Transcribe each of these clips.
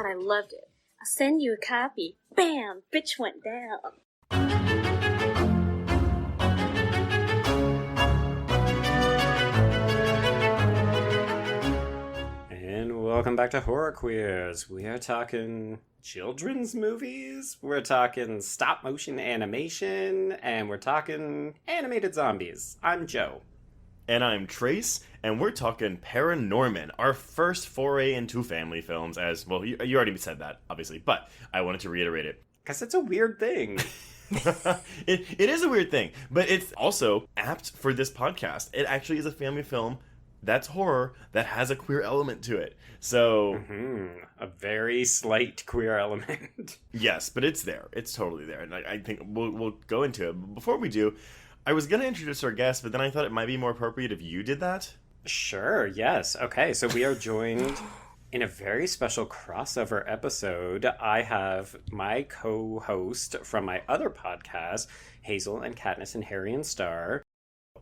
God, I loved it. I'll send you a copy. Bam! Bitch went down. And welcome back to Horror Queers. We are talking children's movies, we're talking stop motion animation, and we're talking animated zombies. I'm Joe. And I'm Trace, and we're talking ParaNorman, our first foray into family films, as, well, you already said that, obviously, but I wanted to reiterate it. Because it's a weird thing. It is a weird thing, but it's also apt for this podcast. It actually is a family film that's horror that has a queer element to it. So... A very slight queer element. Yes, but it's there. It's totally there. And I think we'll go into it. But before we do, I was going to introduce our guest, but then I thought it might be more appropriate if you did that. Sure, yes. Okay, so we are joined in a very special crossover episode. I have my co-host from my other podcast, Hazel and Katniss and Harry Starr.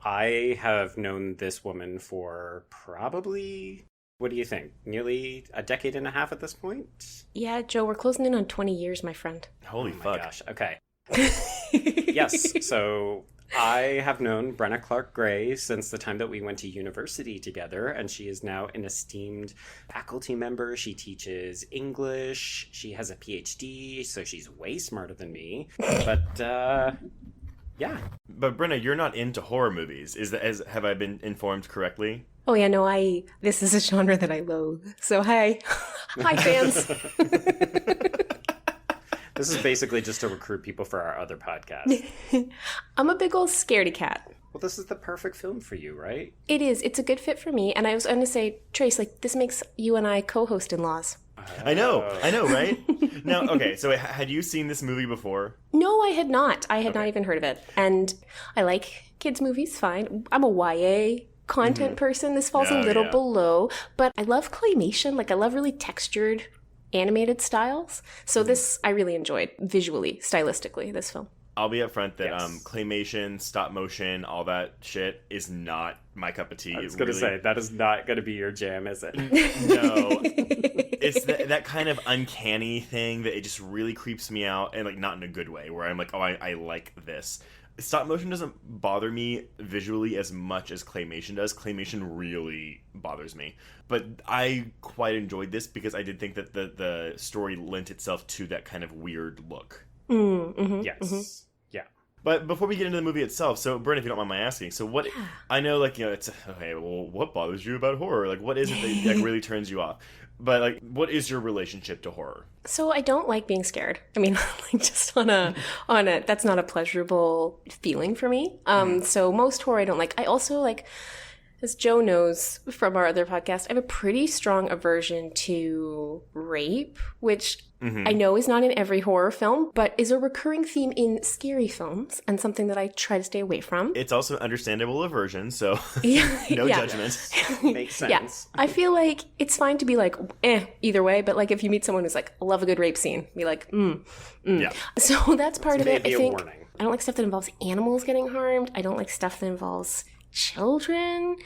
I have known this woman for probably, what do you think, nearly a decade and a half at this point? Yeah, Joe, we're closing in on 20 years, my friend. Holy fuck. fuck. My gosh, okay. Yes, so I have known Brenna Clarke Gray since the time that we went to university together, and she is now an esteemed faculty member. She teaches English. She has a PhD, so she's way smarter than me. But, yeah. But Brenna, you're not into horror movies. Have I been informed correctly? Oh yeah, no, this is a genre that I loathe. So hi. Hi fans. This is basically just to recruit people for our other podcast. I'm a big old scaredy cat. Well, this is the perfect film for you, right? It is. It's a good fit for me. And I was going to say, Trace, this makes you and I co-host-in-laws. I know, right? Now, okay, so had you seen this movie before? No, I had not. I had not even heard of it. And I like kids' movies, fine. I'm a YA content person. This falls a little below. But I love claymation. I love really textured animated styles. So this I really enjoyed visually, stylistically, this film. I'll be upfront that claymation, stop motion, all that shit is not my cup of tea. I was going to say, that is not going to be your jam, is it? No. It's that kind of uncanny thing that it just really creeps me out, and not in a good way, where I'm like, oh, I like this. Stop motion doesn't bother me visually as much as claymation does. Claymation really bothers me. But I quite enjoyed this because I did think that the story lent itself to that kind of weird look. Yes. Yeah. But before we get into the movie itself, so Brenna, if you don't mind my asking, so what, I know, it's, okay, well, what bothers you about horror? What is it that really turns you off? But, what is your relationship to horror? So I don't like being scared. I mean, just on a, that's not a pleasurable feeling for me. So most horror I don't like. I also as Joe knows from our other podcast, I have a pretty strong aversion to rape, which I know is not in every horror film, but is a recurring theme in scary films and something that I try to stay away from. It's also understandable aversion, so no judgment. Makes sense. Yeah. I feel like it's fine to be either way, but if you meet someone who's I love a good rape scene, be Yeah. So that's part of it. I think I don't like stuff that involves animals getting harmed. I don't like stuff that involves children.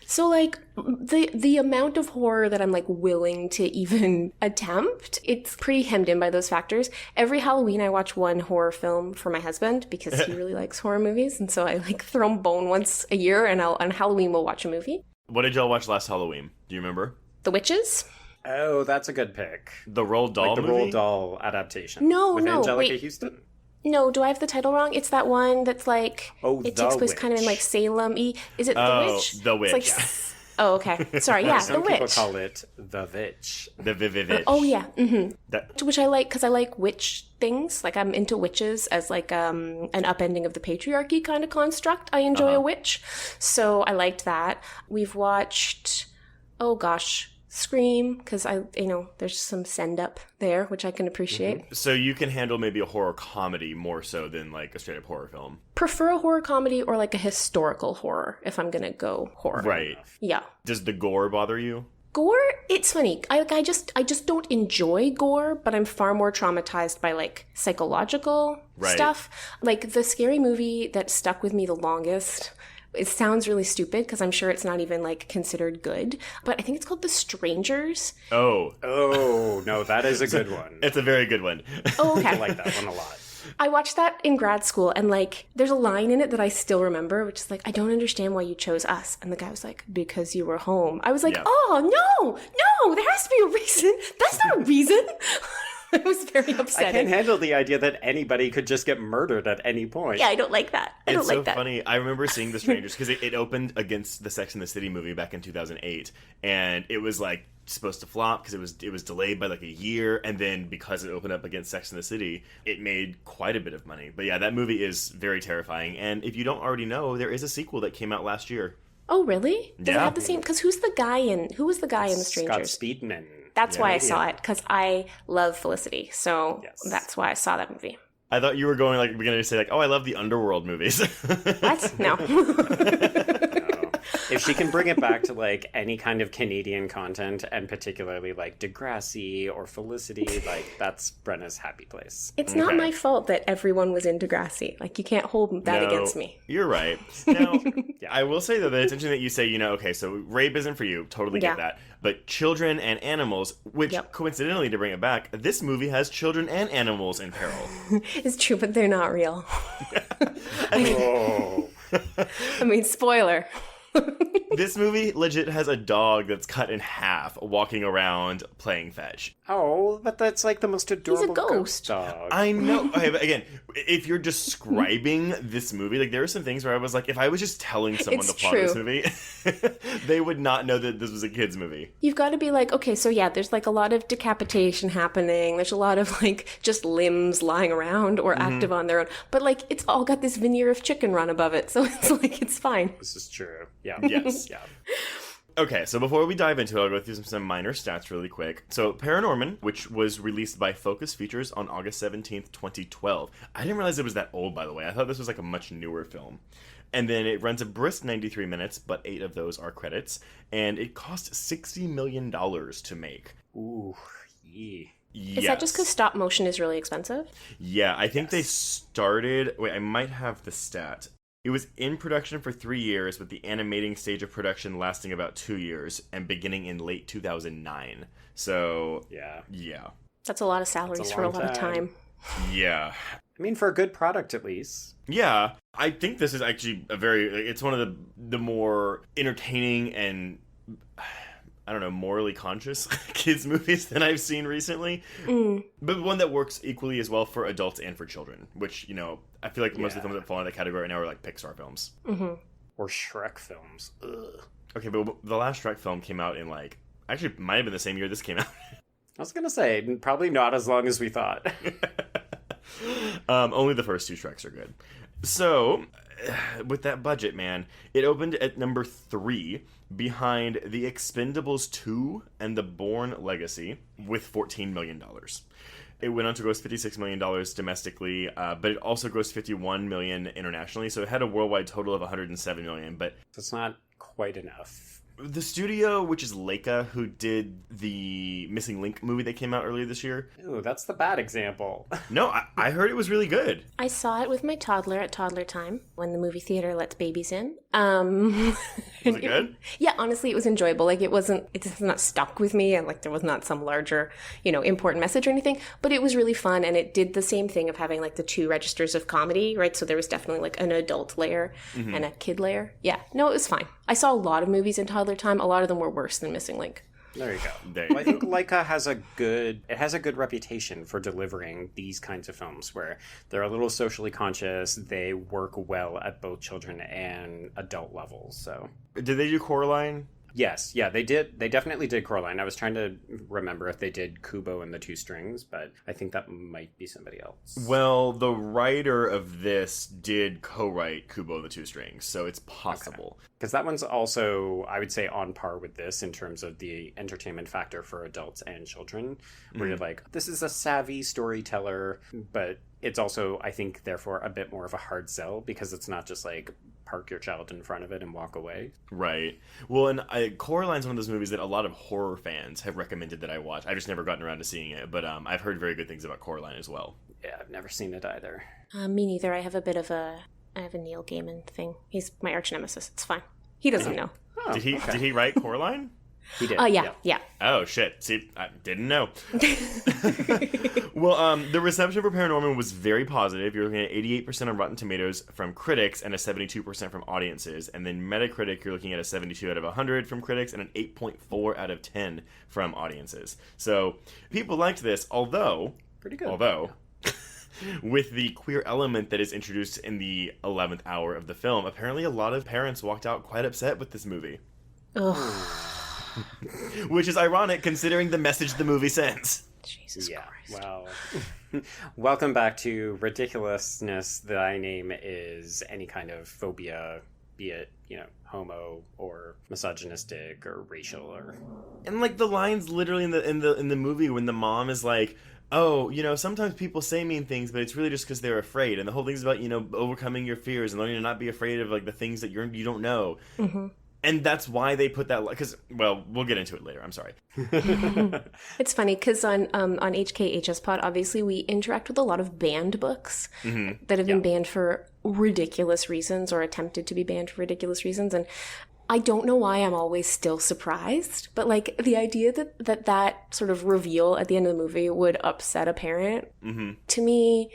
So the amount of horror that I'm willing to even attempt, it's pretty hemmed in by those factors. Every Halloween I watch one horror film for my husband because he really likes horror movies, and so I throw him a bone once a year, and on Halloween we'll watch a movie. What did y'all watch last Halloween? Do you remember? The Witches. Oh, that's a good pick. The Roald Dahl the movie? Roald Dahl adaptation. No, with Angelica wait. Houston. No, do I have the title wrong? It's that one that's it takes place kind of in Salem-y. Is it The Witch? The Witch. It's oh, okay. Sorry, yeah, The Witch. Some people call it The Vitch. The Vivitch. Oh, yeah. Which I like because I like witch things. I'm into witches as an upending of the patriarchy kind of construct. I enjoy a witch. So I liked that. We've watched, Scream, because there's some send up there, which I can appreciate. So you can handle maybe a horror comedy more so than a straight up horror film. Prefer a horror comedy or a historical horror if I'm gonna go horror. Right. Yeah. Does the gore bother you? Gore, it's funny. I just don't enjoy gore, but I'm far more traumatized by psychological stuff. The scary movie that stuck with me the longest It sounds really stupid because I'm sure it's not even like considered good, but I think it's called The Strangers. Oh, no, that is a good one. It's a very good one. Oh, okay. I like that one a lot. I watched that in grad school, and like there's a line in it that I still remember, which is like, I don't understand why you chose us. And the guy was like, because you were home. I was like, oh, no, there has to be a reason. That's not a reason. I was very upset. I can't handle the idea that anybody could just get murdered at any point. Yeah, I don't like that. It's so funny. I remember seeing The Strangers because it opened against the Sex and the City movie back in 2008, and it was like supposed to flop because it was delayed by like a year, and then because it opened up against Sex and the City, it made quite a bit of money. But yeah, that movie is very terrifying, and if you don't already know, there is a sequel that came out last year. Oh, really? Does it Yeah. have the same? Because who was the guy in The Strangers? Scott Speedman. That's why I saw it, because I love Felicity. So that's why I saw that movie. I thought you were going like, we're going to say like, oh, I love the Underworld movies. What? No. If she can bring it back to like any kind of Canadian content, and particularly like Degrassi or Felicity, like that's Brenna's happy place. It's not my fault that everyone was in Degrassi. Like, you can't hold that against me. You're right. Now, I will say though that it's interesting that you say, okay, so rape isn't for you. Totally get that. But children and animals, which coincidentally, to bring it back, this movie has children and animals in peril. It's true, but they're not real. I mean, spoiler. This movie legit has a dog that's cut in half walking around playing fetch. Oh, but that's like the most adorable ghost dog. I know. Okay, but again, if you're describing this movie, like there are some things where I was like, if I was just telling someone the plot of this movie, they would not know that this was a kid's movie. You've got to be like, okay, so yeah, there's like a lot of decapitation happening. There's a lot of like just limbs lying around or active on their own. But like it's all got this veneer of chicken run above it. So it's like, it's fine. This is true. Yeah. Yes. Yeah. Okay, so before we dive into it, I'll go through some minor stats really quick. So, ParaNorman, which was released by Focus Features on August 17th, 2012. I didn't realize it was that old, by the way. I thought this was like a much newer film. And then it runs a brisk 93 minutes, but 8 of those are credits. And it cost $60 million to make. Ooh, yeah. Yes. Is that just because stop motion is really expensive? Yeah, I think they started... Wait, I might have the stat. It was in production for 3 years, with the animating stage of production lasting about 2 years and beginning in late 2009. So, yeah. That's a lot of salaries for a lot of time. Yeah. I mean, for a good product, at least. Yeah. I think this is actually it's one of the more entertaining and, I don't know, morally conscious kids movies than I've seen recently. But one that works equally as well for adults and for children, which, I feel like most of the films that fall in that category right now are like Pixar films. Or Shrek films. Ugh. Okay, but the last Shrek film came out in actually it might have been the same year this came out. I was gonna say, probably not as long as we thought. Only the first 2 Shreks are good. So, with that budget, man, it opened at number 3 behind The Expendables 2 and The Bourne Legacy with $14 million. It went on to gross $56 million domestically, but it also grossed $51 million internationally, so it had a worldwide total of $107 million. But it's not quite enough. The studio, which is LAIKA, who did the Missing Link movie that came out earlier this year. Ooh, that's the bad example. No, I heard it was really good. I saw it with my toddler at toddler time when the movie theater lets babies in. Was it good? Yeah, honestly, it was enjoyable. Like, it's not stuck with me, and like there was not some larger, important message or anything, but it was really fun, and it did the same thing of having like the 2 registers of comedy, right? So there was definitely like an adult layer and a kid layer. Yeah, no, it was fine. I saw a lot of movies in toddler time. A lot of them were worse than Missing Link. There you go. Well, I think LAIKA has a good reputation for delivering these kinds of films where they're a little socially conscious. They work well at both children and adult levels. So, did they do Coraline? Yes, yeah, they did. They definitely did Coraline. I was trying to remember if they did Kubo and the 2 Strings, but I think that might be somebody else. Well, the writer of this did co-write Kubo and the 2 Strings, so it's possible. Because that one's also, I would say, on par with this in terms of the entertainment factor for adults and children, where you're like, this is a savvy storyteller, but it's also, I think, therefore, a bit more of a hard sell because it's not just like, park your child in front of it and walk away. Right. Well, and Coraline's one of those movies that a lot of horror fans have recommended that I watch. I've just never gotten around to seeing it, but I've heard very good things about Coraline as well. Yeah, I've never seen it either. Me neither. I have a bit of an I have a Neil Gaiman thing. He's my arch nemesis. It's fine. He doesn't know. Oh, did he write Coraline? He did. Yeah. Oh, shit. See, I didn't know. Well, the reception for ParaNorman was very positive. You're looking at 88% on Rotten Tomatoes from critics and a 72% from audiences. And then Metacritic, you're looking at a 72 out of 100 from critics and an 8.4 out of 10 from audiences. So people liked this, although... Pretty good. Although... with the queer element that is introduced in the 11th hour of the film, apparently a lot of parents walked out quite upset with this movie. Ugh. Which is ironic considering the message the movie sends. Jesus Christ. Wow. Welcome back to ridiculousness. Thy name is any kind of phobia, be it, homo or misogynistic or racial or... And like the lines literally in the movie when the mom is like, oh, sometimes people say mean things, but it's really just because they're afraid. And the whole thing's about, overcoming your fears and learning to not be afraid of like the things that you don't know. Mm-hmm. And that's why they put that, because, well, we'll get into it later. I'm sorry. It's funny because on HKHS Pod, obviously, we interact with a lot of banned books that have been banned for ridiculous reasons or attempted to be banned for ridiculous reasons. And I don't know why I'm always still surprised, but like the idea that sort of reveal at the end of the movie would upset a parent, to me,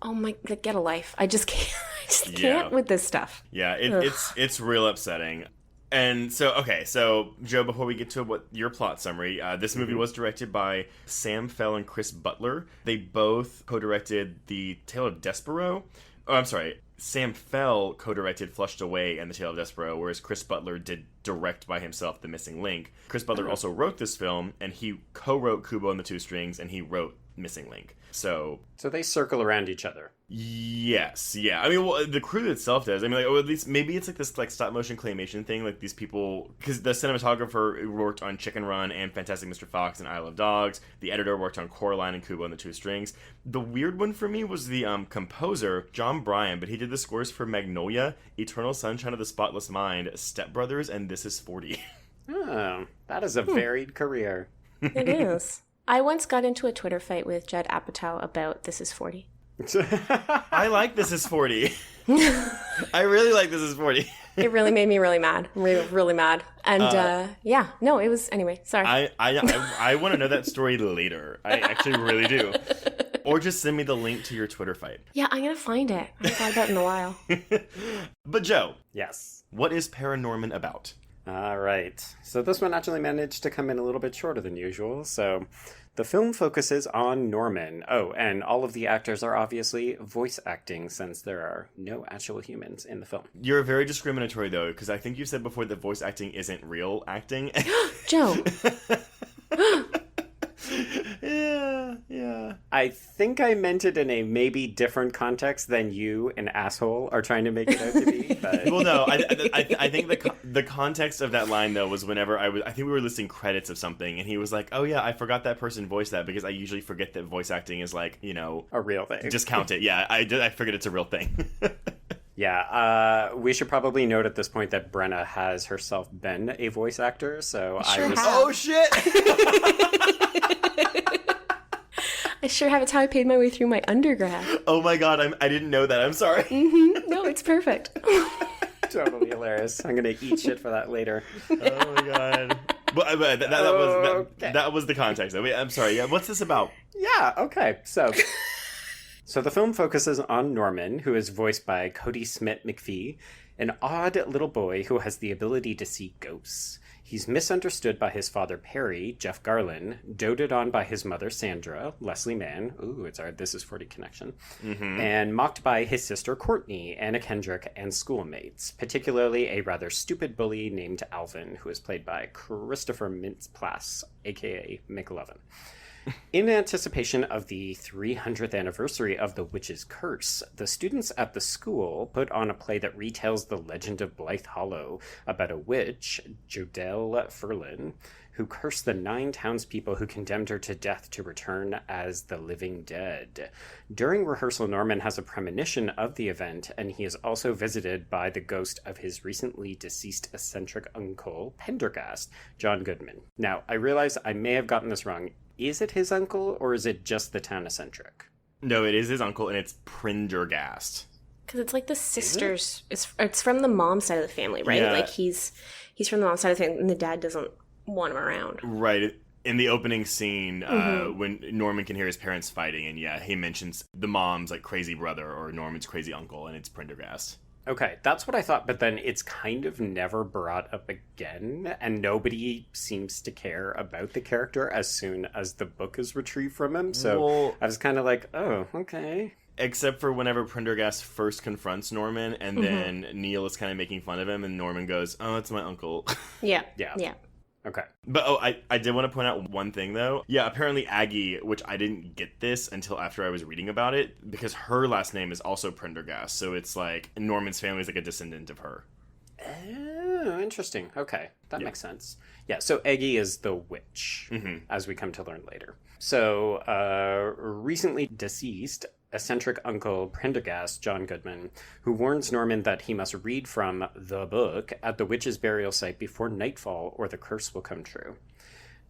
oh my, like, get a life. I just can't with this stuff. Yeah, it's real upsetting. And so Joe, before we get to what your plot summary, this movie was directed by Sam Fell and Chris Butler. They both co-directed The Tale of Despero. Oh, I'm sorry. Sam Fell co-directed Flushed Away and The Tale of Despero, whereas Chris Butler did direct by himself The Missing Link. Chris Butler also wrote this film, and he co-wrote Kubo and the Two Strings, and he wrote Missing Link. So they circle around each other. Yes, yeah. I mean, well, the crew itself does. I mean, or at least maybe it's like this like stop motion claymation thing. Like these people, because the cinematographer worked on Chicken Run and Fantastic Mr. Fox and Isle of Dogs. The editor worked on Coraline and Kubo and the Two Strings. The weird one for me was the composer John Bryan, but he did the scores for Magnolia, Eternal Sunshine of the Spotless Mind, Step Brothers, and This Is 40. Oh, that is a varied career. It is. I once got into a Twitter fight with Judd Apatow about This Is 40. I like This Is 40. I really like This Is 40. It really made me really mad. Really mad. And it was, anyway, sorry. I want to know that story later. I actually really do. Or just send me the link to your Twitter fight. Yeah, I'm going to find it. I haven't thought about it in a while. But Joe. Yes. What is ParaNorman about? All right. So this one actually managed to come in a little bit shorter than usual. So the film focuses on Norman. Oh, and all of the actors are obviously voice acting since there are no actual humans in the film. You're very discriminatory, though, because I think you said before that voice acting isn't real acting. Joe. Yeah. I think I meant it in a maybe different context than you, an asshole, are trying to make it out to be. But... Well, no, I think the context of that line, though, was whenever I think we were listing credits of something, and he was like, oh, yeah, I forgot that person voiced that, because I usually forget that voice acting is like, a real thing. Discount it. Yeah, I forget it's a real thing. Yeah, we should probably note at this point that Brenna has herself been a voice actor, so Oh, shit! I sure have. It's how I paid my way through my undergrad. Oh my god, I didn't know that. I'm sorry. Mm-hmm. No, it's perfect. Totally hilarious. I'm gonna eat shit for that later. Oh my god. But that was the context. Wait, I'm sorry. Yeah, what's this about? Yeah. Okay. So the film focuses on Norman, who is voiced by Cody Smith McPhee, an odd little boy who has the ability to see ghosts. He's misunderstood by his father, Perry, Jeff Garlin, doted on by his mother, Sandra, Leslie Mann, ooh, it's our This Is 40 connection, and mocked by his sister, Courtney, Anna Kendrick, and schoolmates, particularly a rather stupid bully named Alvin, who is played by Christopher Mintz-Plasse, a.k.a. McLovin. In anticipation of the 300th anniversary of The Witch's Curse, the students at the school put on a play that retells the legend of Blythe Hollow about a witch, Jodelle Ferlin, who cursed the 9 townspeople who condemned her to death to return as the living dead. During rehearsal, Norman has a premonition of the event, and he is also visited by the ghost of his recently deceased eccentric uncle, Pendergast, John Goodman. Now, I realize I may have gotten this wrong. Is it his uncle, or is it just the town eccentric? No, it is his uncle, and it's Prendergast. Because it's like the sisters. It's from the mom's side of the family, right? Yeah. Like he's from the mom's side of the family, and the dad doesn't want him around. Right. In the opening scene, when Norman can hear his parents fighting, and he mentions the mom's like crazy brother or Norman's crazy uncle, and it's Prendergast. Okay, that's what I thought, but then it's kind of never brought up again, and nobody seems to care about the character as soon as the book is retrieved from him, so I was kind of like, oh, okay. Except for whenever Prendergast first confronts Norman, and then Neil is kind of making fun of him, and Norman goes, oh, it's my uncle. Yeah. Okay. But, I did want to point out one thing, though. Yeah, apparently Aggie, which I didn't get this until after I was reading about it, because her last name is also Prendergast, so it's like Norman's family is like a descendant of her. Oh, interesting. Okay, that makes sense. Yeah, so Aggie is the witch, as we come to learn later. So, recently deceased eccentric uncle Prendergast, John Goodman, who warns Norman that he must read from the book at the witch's burial site before nightfall or the curse will come true.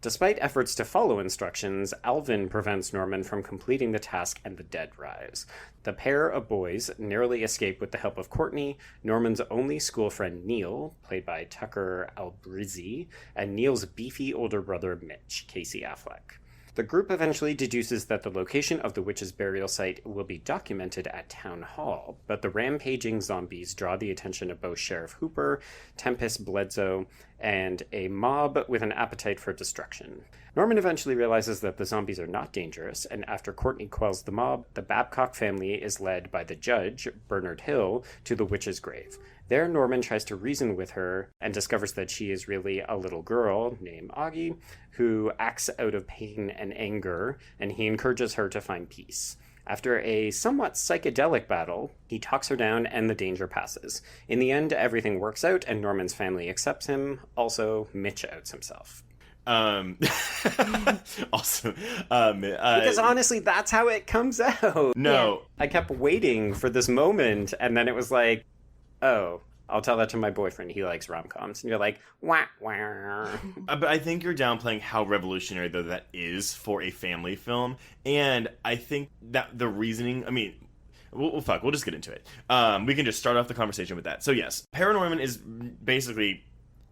Despite efforts to follow instructions, Alvin prevents Norman from completing the task and the dead rise. The pair of boys narrowly escape with the help of Courtney, Norman's only school friend Neil, played by Tucker Albrizzi, and Neil's beefy older brother Mitch, Casey Affleck. The group eventually deduces that the location of the witch's burial site will be documented at Town Hall, but the rampaging zombies draw the attention of both Sheriff Hooper, Tempest Bledsoe, and a mob with an appetite for destruction. Norman eventually realizes that the zombies are not dangerous, and after Courtney quells the mob, the Babcock family is led by the judge, Bernard Hill, to the witch's grave. There, Norman tries to reason with her and discovers that she is really a little girl named Augie who acts out of pain and anger, and he encourages her to find peace. After a somewhat psychedelic battle, he talks her down and the danger passes. In the end, everything works out and Norman's family accepts him. Also, Mitch outs himself. Because honestly, that's how it comes out. No. I kept waiting for this moment, and then it was like, oh, I'll tell that to my boyfriend. He likes rom-coms. And you're like, wah, wah. But I think you're downplaying how revolutionary, though, that is for a family film. And I think that the reasoning, I mean, we'll just get into it. We can just start off the conversation with that. So, yes, ParaNorman is basically...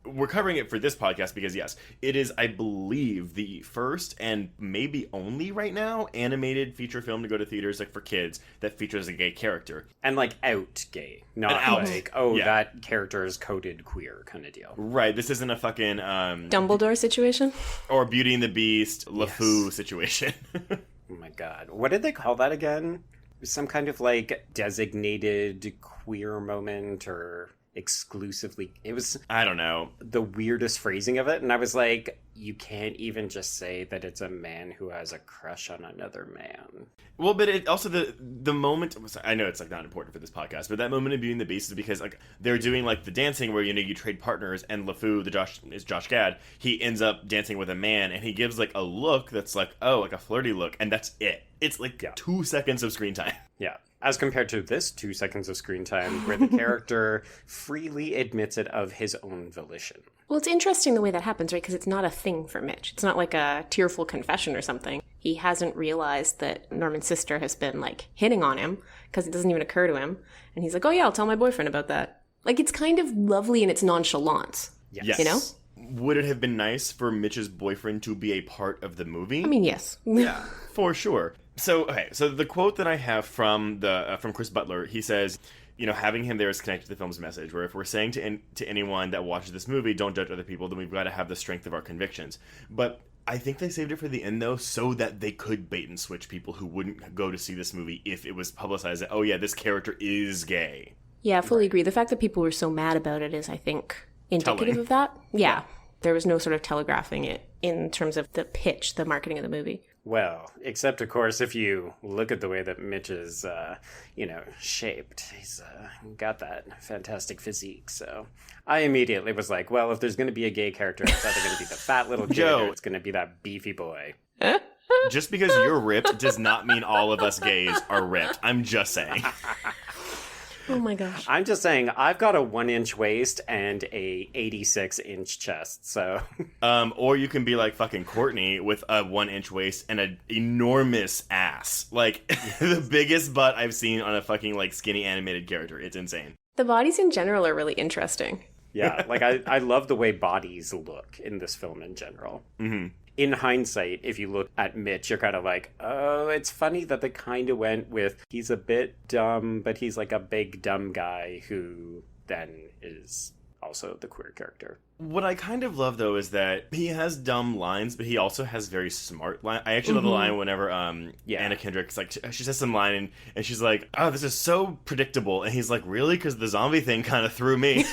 We're covering it for this podcast because, yes, it is, I believe, the first and maybe only right now animated feature film to go to theaters like for kids that features a gay character. And like out gay, not like, that character is coded queer kind of deal. Right, this isn't a fucking... Dumbledore situation? Or Beauty and the Beast, LeFou situation. Oh my god. What did they call that again? Some kind of like designated queer moment or... exclusively, it was, I don't know, the weirdest phrasing of it, and I was like, you can't even just say that it's a man who has a crush on another man. Well, but it also, the moment, I know it's like not important for this podcast, but that moment of Beauty and the Beast is because like they're doing like the dancing where, you know, you trade partners, and LeFou, is Josh Gad, he ends up dancing with a man, and he gives like a look that's like, oh, like a flirty look, and that's it. It's like 2 seconds of screen time. Yeah. As compared to this 2 seconds of screen time where the character freely admits it of his own volition. Well, it's interesting the way that happens, right? Because it's not a thing for Mitch. It's not like a tearful confession or something. He hasn't realized that Norman's sister has been, like, hitting on him because it doesn't even occur to him. And he's like, oh, yeah, I'll tell my boyfriend about that. Like, it's kind of lovely in its nonchalance. Yes. You know? Would it have been nice for Mitch's boyfriend to be a part of the movie? I mean, yes. Yeah, for sure. So the quote that I have from Chris Butler, he says, you know, having him there is connected to the film's message, where if we're saying to anyone that watches this movie, don't judge other people, then we've got to have the strength of our convictions. But I think they saved it for the end, though, so that they could bait and switch people who wouldn't go to see this movie if it was publicized that, oh yeah, this character is gay. Yeah, I fully agree. The fact that people were so mad about it is, I think, indicative of that. Yeah. There was no sort of telegraphing it in terms of the pitch, the marketing of the movie. Well, except, of course, if you look at the way that Mitch is, shaped. He's got that fantastic physique, so I immediately was like, well, if there's going to be a gay character, it's either going to be the fat little kid or it's going to be that beefy boy. Just because you're ripped does not mean all of us gays are ripped. I'm just saying. Oh my gosh. I'm just saying, I've got a 1-inch waist and a 86-inch chest, so. Or you can be like fucking Courtney with a 1-inch waist and an enormous ass. Like, the biggest butt I've seen on a fucking, like, skinny animated character. It's insane. The bodies in general are really interesting. Yeah, like, I love the way bodies look in this film in general. Mm-hmm. In hindsight, if you look at Mitch, you're kind of like, oh, it's funny that they kind of went with, he's a bit dumb, but he's like a big dumb guy who then is also the queer character. What I kind of love, though, is that he has dumb lines, but he also has very smart lines. I actually love the line whenever Anna Kendrick's like, she says some line, and she's like, oh, this is so predictable. And he's like, really? Because the zombie thing kind of threw me.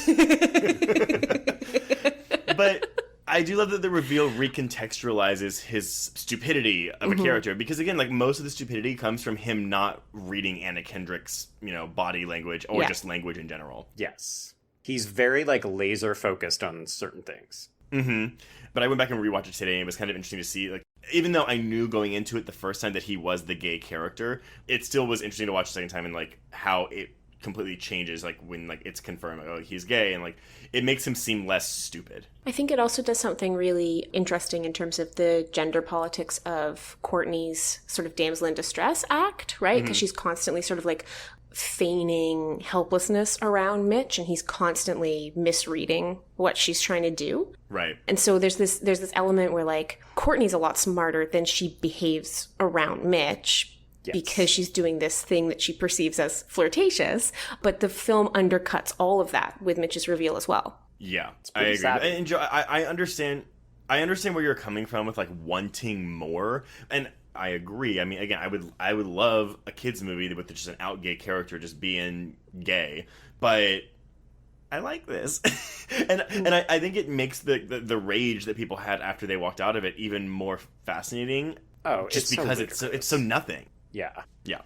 But I do love that the reveal recontextualizes his stupidity of a character, because again, like, most of the stupidity comes from him not reading Anna Kendrick's, body language or just language in general. Yes. He's very, like, laser focused on certain things. Mm-hmm. But I went back and rewatched it today, and it was kind of interesting to see, like, even though I knew going into it the first time that he was the gay character, it still was interesting to watch the second time and, like, how it completely changes, like, when, like, it's confirmed, like, oh, he's gay, and, like, it makes him seem less stupid. I think it also does something really interesting in terms of the gender politics of Courtney's sort of damsel in distress act, right? Because she's constantly sort of, like, feigning helplessness around Mitch, and he's constantly misreading what she's trying to do. Right. And so there's this element where, like, Courtney's a lot smarter than she behaves around Mitch. Yes. Because she's doing this thing that she perceives as flirtatious, but the film undercuts all of that with Mitch's reveal as well. Yeah, I agree. And Joe, I understand where you're coming from with, like, wanting more, and I agree. I mean, again, I would love a kids movie with just an out gay character just being gay, but I like this, and I think it makes the rage that people had after they walked out of it even more fascinating. Oh, just because it's so nothing. Yeah. Yeah.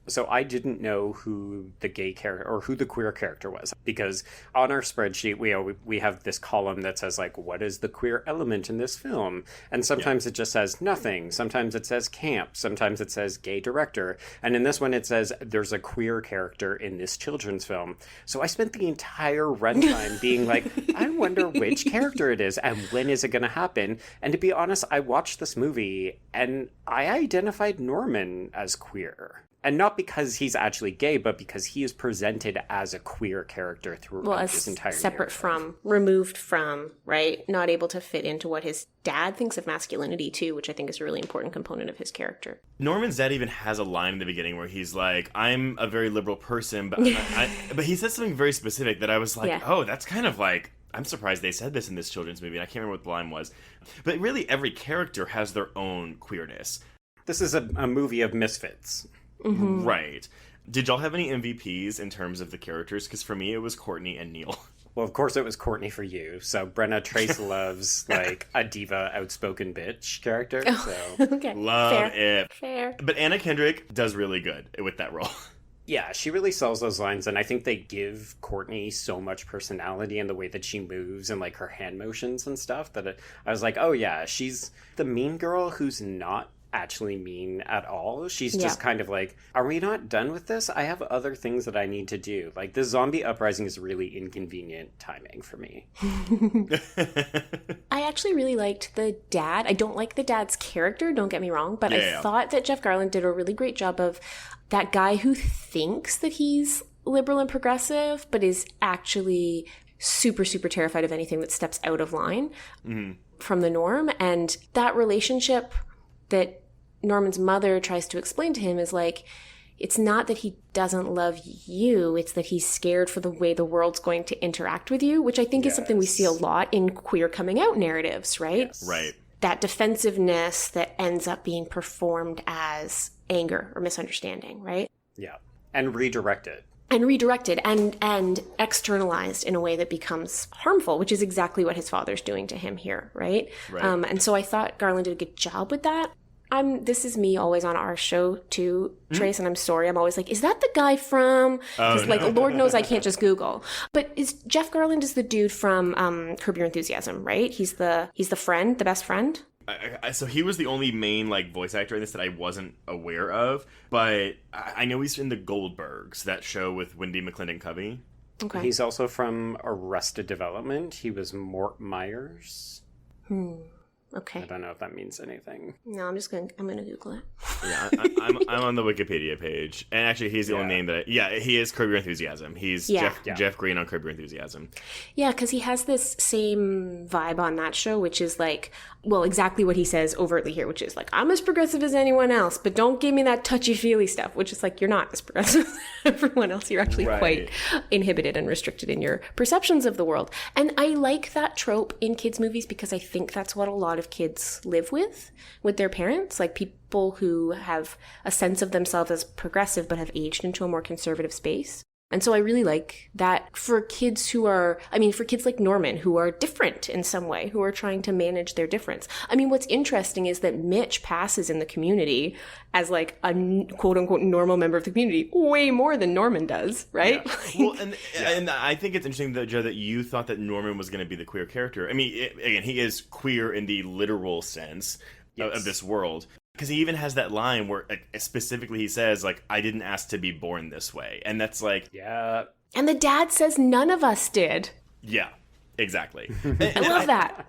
So I didn't know who the gay character or who the queer character was, because on our spreadsheet we have this column that says, like, what is the queer element in this film? And sometimes it just says nothing. Sometimes it says camp. Sometimes it says gay director. And in this one it says there's a queer character in this children's film. So I spent the entire runtime being like, I wonder which character it is and when is it going to happen? And to be honest, I watched this movie and I identified Norman as queer. And not because he's actually gay, but because he is presented as a queer character throughout this entire separate narrative. From, removed from, right? Not able to fit into what his dad thinks of masculinity, too, which I think is a really important component of his character. Norman's dad even has a line in the beginning where he's like, I'm a very liberal person, but but he says something very specific that I was like, oh, that's kind of like, I'm surprised they said this in this children's movie. And I can't remember what the line was. But really, every character has their own queerness. This is a movie of misfits. Mm-hmm. Right. Did y'all have any MVPs in terms of the characters? Because for me, it was Courtney and Neil. Well, of course, it was Courtney for you. So Brenna Trace loves, like, a diva, outspoken bitch character. So Okay. Love it. Fair. But Anna Kendrick does really good with that role. Yeah, she really sells those lines, and I think they give Courtney so much personality in the way that she moves and, like, her hand motions and stuff that I was like, oh yeah, she's the mean girl who's not actually mean at all. She's just kind of like, are we not done with this? I have other things that I need to do. Like, the zombie uprising is really inconvenient timing for me. I actually really liked the dad. I don't like the dad's character, don't get me wrong, but I thought that Jeff Garlin did a really great job of that guy who thinks that he's liberal and progressive, but is actually super, super terrified of anything that steps out of line from the norm. And that relationship that Norman's mother tries to explain to him is like, it's not that he doesn't love you, it's that he's scared for the way the world's going to interact with you, which I think is something we see a lot in queer coming out narratives, right? Yes. Right. That defensiveness that ends up being performed as anger or misunderstanding, right? Yeah. And redirected. And externalized in a way that becomes harmful, which is exactly what his father's doing to him here, right? And so I thought Garland did a good job with that. This is me always on our show too, Trace, and I'm sorry. I'm always like, is that the guy from? Because like, Lord knows I can't just Google. But Jeff Garland is the dude from Curb Your Enthusiasm, right? He's the friend, the best friend. So he was the only main like voice actor in this that I wasn't aware of, but I know he's in the Goldbergs, that show with Wendy McClendon-Covey. Okay. He's also from Arrested Development. He was Mort Myers. Okay. I don't know if that means anything. No, I'm gonna Google it. Yeah, I'm on the Wikipedia page, and actually, he's the only name that. He is Curb Your Enthusiasm. He's Jeff Green on Curb Your Enthusiasm. Yeah, because he has this same vibe on that show, which is like, well, exactly what he says overtly here, which is like, I'm as progressive as anyone else, but don't give me that touchy-feely stuff, which is like, you're not as progressive as everyone else. You're actually quite inhibited and restricted in your perceptions of the world. And I like that trope in kids' movies because I think that's what a lot of kids live with their parents, like people who have a sense of themselves as progressive but have aged into a more conservative space. And so I really like that for kids for kids like Norman, who are different in some way, who are trying to manage their difference. I mean, what's interesting is that Mitch passes in the community as like a quote unquote normal member of the community way more than Norman does, right? Yeah. Well, and I think it's interesting, that, Joe, that you thought that Norman was going to be the queer character. I mean, again, he is queer in the literal sense of this world. Because he even has that line where specifically he says, like, I didn't ask to be born this way. And that's like... Yeah. And the dad says none of us did. Yeah, exactly. I love that.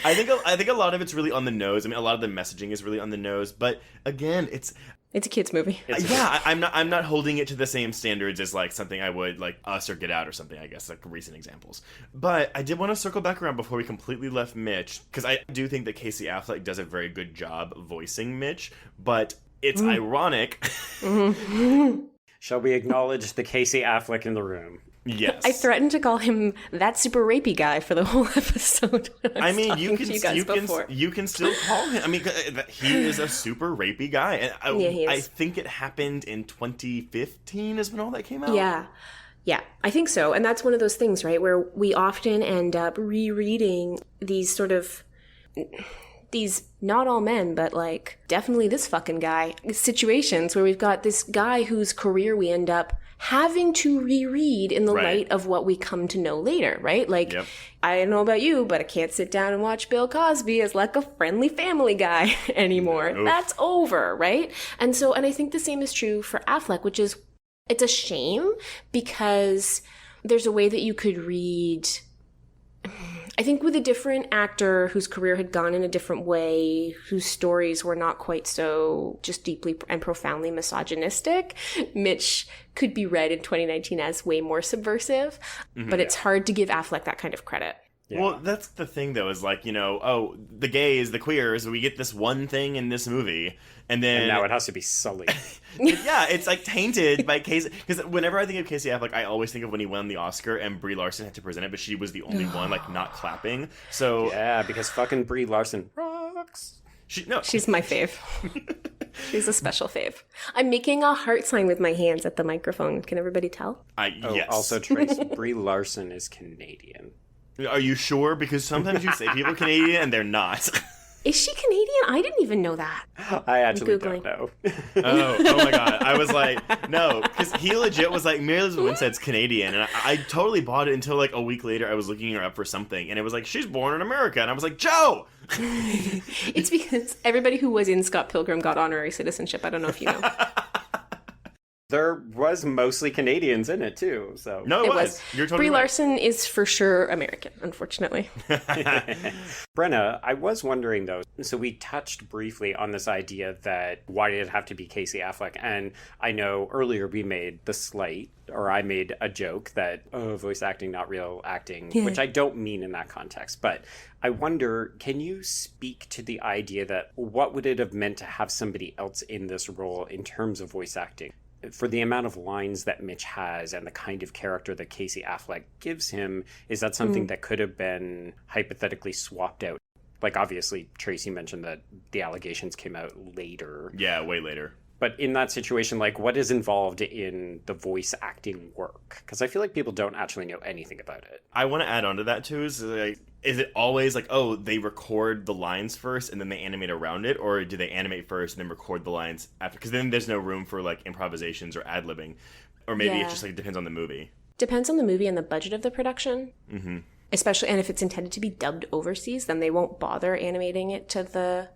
I think a lot of it's really on the nose. I mean, a lot of the messaging is really on the nose. But again, it's a kid's movie. I'm not holding it to the same standards as like something I would like Us or Get Out or something, I guess, like recent examples. But I did want to circle back around before we completely left Mitch, because I do think that Casey Affleck does a very good job voicing Mitch, but it's ironic. Shall we acknowledge the Casey Affleck in the room? Yes. I threatened to call him that super rapey guy for the whole episode. I mean, you can still call him. I mean, he is a super rapey guy. And I think it happened in 2015 is when all that came out. Yeah, I think so. And that's one of those things, right, where we often end up rereading these sort of... these not all men, but like definitely this fucking guy situations where we've got this guy whose career we end up having to reread in the light of what we come to know later, right? Like, I don't know about you, but I can't sit down and watch Bill Cosby as like a friendly family guy anymore. Oof. That's over, right? And I think the same is true for Affleck, which is, it's a shame because there's a way that you could read... I think with a different actor whose career had gone in a different way, whose stories were not quite so just deeply and profoundly misogynistic, Mitch could be read in 2019 as way more subversive. But it's hard to give Affleck that kind of credit. Yeah. Well, that's the thing, though, is like, the gays, the queers, we get this one thing in this movie, and now it has to be sullied. Yeah, it's like tainted by Casey. Because whenever I think of Casey Affleck, I always think of when he won the Oscar and Brie Larson had to present it, but she was the only one, like, not clapping. So yeah, because fucking Brie Larson rocks. She's my fave. She's a special fave. I'm making a heart sign with my hands at the microphone. Can everybody tell? Yes. Also, Trace, Brie Larson is Canadian. Are you sure? Because sometimes you say people are Canadian and they're not. Is she Canadian? I didn't even know that. I actually don't know. Oh my god. I was like, no, because he legit was like, Mary Elizabeth Winstead's Canadian. And I totally bought it until like a week later I was looking her up for something. And it was like, she's born in America. And I was like, Joe! It's because everybody who was in Scott Pilgrim got honorary citizenship. I don't know if you know. There was mostly Canadians in it, too. So no, it was. You're totally Brie right. Larson is for sure American, unfortunately. Brenna, I was wondering, though, so we touched briefly on this idea that why did it have to be Casey Affleck? And I know earlier we made the slight, or I made a joke that, voice acting, not real acting, which I don't mean in that context. But I wonder, can you speak to the idea that what would it have meant to have somebody else in this role in terms of voice acting? For the amount of lines that Mitch has and the kind of character that Casey Affleck gives him, is that something that could have been hypothetically swapped out? Like, obviously, Tracy mentioned that the allegations came out later. Yeah, way later. But in that situation, like, what is involved in the voice acting work? Because I feel like people don't actually know anything about it. I want to add on to that, too, is it always like, they record the lines first and then they animate around it? Or do they animate first and then record the lines after? Because then there's no room for, like, improvisations or ad-libbing. Or maybe it just, like, depends on the movie. Depends on the movie and the budget of the production. especially, and if it's intended to be dubbed overseas, then they won't bother animating it to the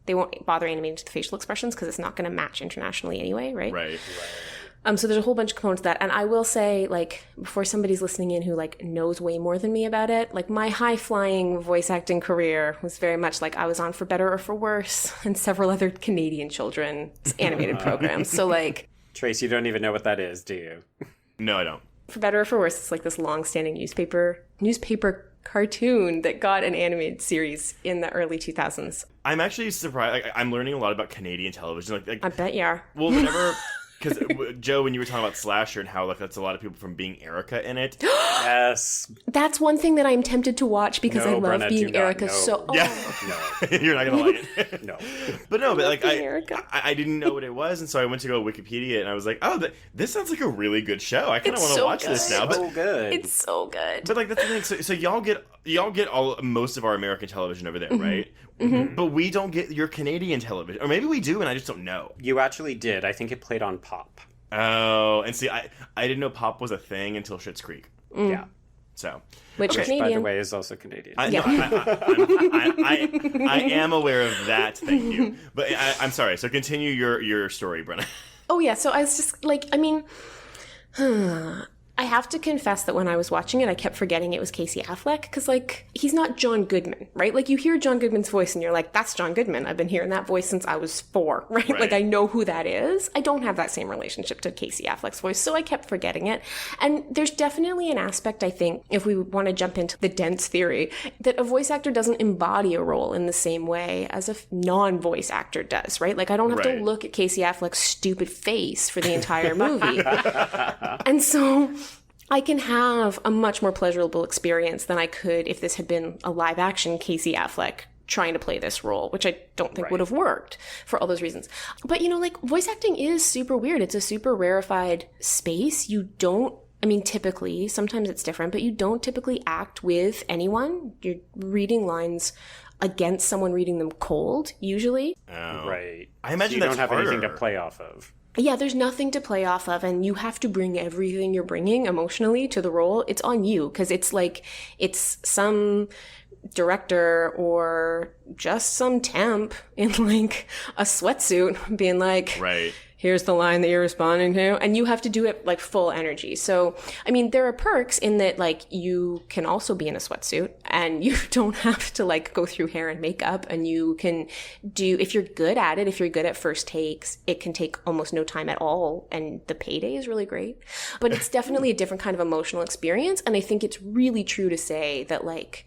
facial expressions because it's not going to match internationally anyway, right? Right. So there's a whole bunch of components to that. And I will say, like, before somebody's listening in who, like, knows way more than me about it, like, my high-flying voice acting career was very much like I was on For Better or For Worse and several other Canadian children's animated programs. So, like... Trace, you don't even know what that is, do you? No, I don't. For Better or For Worse, it's like this long-standing newspaper cartoon that got an animated series in the early 2000s. I'm actually surprised. Like, I'm learning a lot about Canadian television. Like I bet you are. Well, whenever... Because, Joe, when you were talking about Slasher and how, like, that's a lot of people from being Erica in it. Yes. That's one thing that I'm tempted to watch because I love Brenna, being Erica so... Yeah. No. You're not going to like it. No. But like, I didn't know what it was, and so I went to go Wikipedia, and I was like, oh, this sounds like a really good show. I kind of want to watch this now. It's so good. It's so good. But, like, that's the thing. So y'all get most of our American television over there, right? Mm-hmm. But we don't get your Canadian television. Or maybe we do, and I just don't know. You actually did. I think it played on Pop. Oh, and see, I didn't know Pop was a thing until Schitt's Creek. Yeah. So, which Canadian, by the way, is also Canadian. I am aware of that. Thank you. But I'm sorry. So continue your story, Brenna. Oh yeah. So I was just like, I mean, I have to confess that when I was watching it, I kept forgetting it was Casey Affleck because, like, he's not John Goodman, right? Like, you hear John Goodman's voice and you're like, that's John Goodman. I've been hearing that voice since I was 4, right? Like, I know who that is. I don't have that same relationship to Casey Affleck's voice, so I kept forgetting it. And there's definitely an aspect, I think, if we want to jump into the dense theory, that a voice actor doesn't embody a role in the same way as a non-voice actor does, right? Like, I don't have to look at Casey Affleck's stupid face for the entire movie. And so... I can have a much more pleasurable experience than I could if this had been a live-action Casey Affleck trying to play this role, which I don't think would have worked for all those reasons. But, you know, like, voice acting is super weird. It's a super rarefied space. You don't, I mean, typically, sometimes it's different, but you don't typically act with anyone. You're reading lines against someone reading them cold, usually. Oh. Right. I imagine so you that's don't have harder. anything to play off of. Yeah, there's nothing to play off of, and you have to bring everything you're bringing emotionally to the role. It's on you, because it's like, it's some director or just some temp in, like, a sweatsuit being like, right, here's the line that you're responding to, and you have to do it, like, full energy. So, I mean, there are perks in that, like, you can also be in a sweatsuit, and you don't have to, like, go through hair and makeup, and you can do, if you're good at it, if you're good at first takes, it can take almost no time at all, and the payday is really great. But it's definitely a different kind of emotional experience, and I think it's really true to say that, like,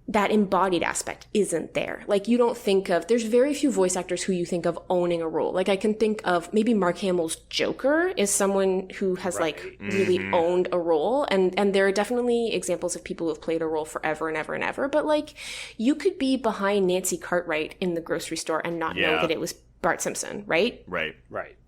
that embodied aspect isn't there. Like, you don't think of, there's very few voice actors who you think of owning a role. Like, I can think of maybe Mark Hamill's Joker is someone who has like really owned a role. And there are definitely examples of people who have played a role forever and ever and ever. But, like, you could be behind Nancy Cartwright in the grocery store and not know that it was Bart Simpson, right? Right.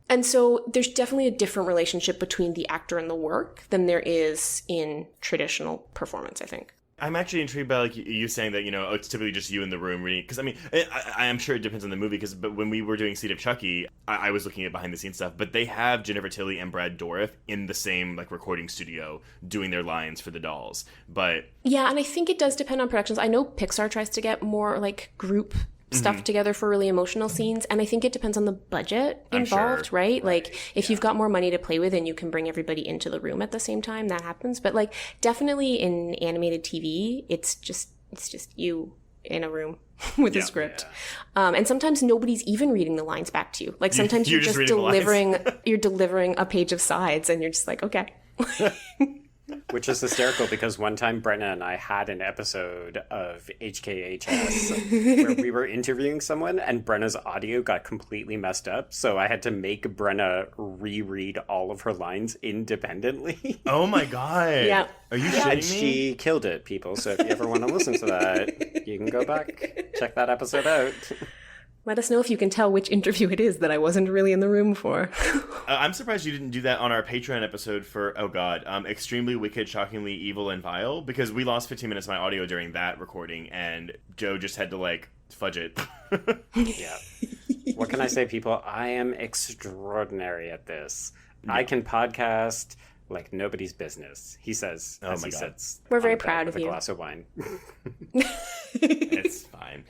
And so there's definitely a different relationship between the actor and the work than there is in traditional performance, I think. I'm actually intrigued by, like, you saying that, you know, it's typically just you in the room reading. Because, I mean, I am sure it depends on the movie. But when we were doing Seed of Chucky, I was looking at behind-the-scenes stuff. But they have Jennifer Tilly and Brad Dourif in the same, like, recording studio doing their lines for the dolls. But... yeah, and I think it does depend on productions. I know Pixar tries to get more, like, group stuff together for really emotional scenes, and I think it depends on the budget involved, right? Like, if you've got more money to play with and you can bring everybody into the room at the same time, that happens. But, like, definitely in animated TV, it's just you in a room with a script. And sometimes nobody's even reading the lines back to you. Like, sometimes you're just delivering a page of sides, and you're just like, okay. Which is hysterical because one time Brenna and I had an episode of HKHS where we were interviewing someone and Brenna's audio got completely messed up. So I had to make Brenna reread all of her lines independently. Oh my God. Yeah. Are you shitting me? And she killed it, people. So if you ever want to listen to that, you can go back, check that episode out. Let us know if you can tell which interview it is that I wasn't really in the room for. I'm surprised you didn't do that on our Patreon episode for, Extremely Wicked, Shockingly Evil, and Vile, because we lost 15 minutes of my audio during that recording, and Joe just had to, like, fudge it. Yeah. What can I say, people? I am extraordinary at this. Yeah. I can podcast like nobody's business, he says as he sits. We're very proud of you. A glass of wine. It's fine.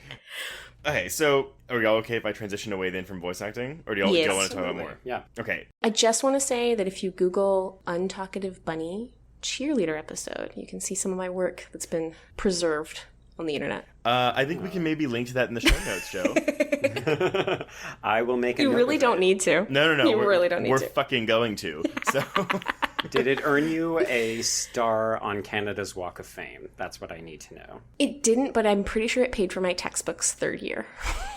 Okay, so are we all okay if I transition away then from voice acting? Or do y'all want to talk about more? Yeah. Okay. I just want to say that if you Google Untalkative Bunny cheerleader episode, you can see some of my work that's been preserved on the internet. I think we can maybe link to that in the show notes, Joe. I will make a You really don't need to. No. You really don't need to. We're fucking going to. So... Did it earn you a star on Canada's Walk of Fame? That's what I need to know. It didn't, but I'm pretty sure it paid for my textbook's third year.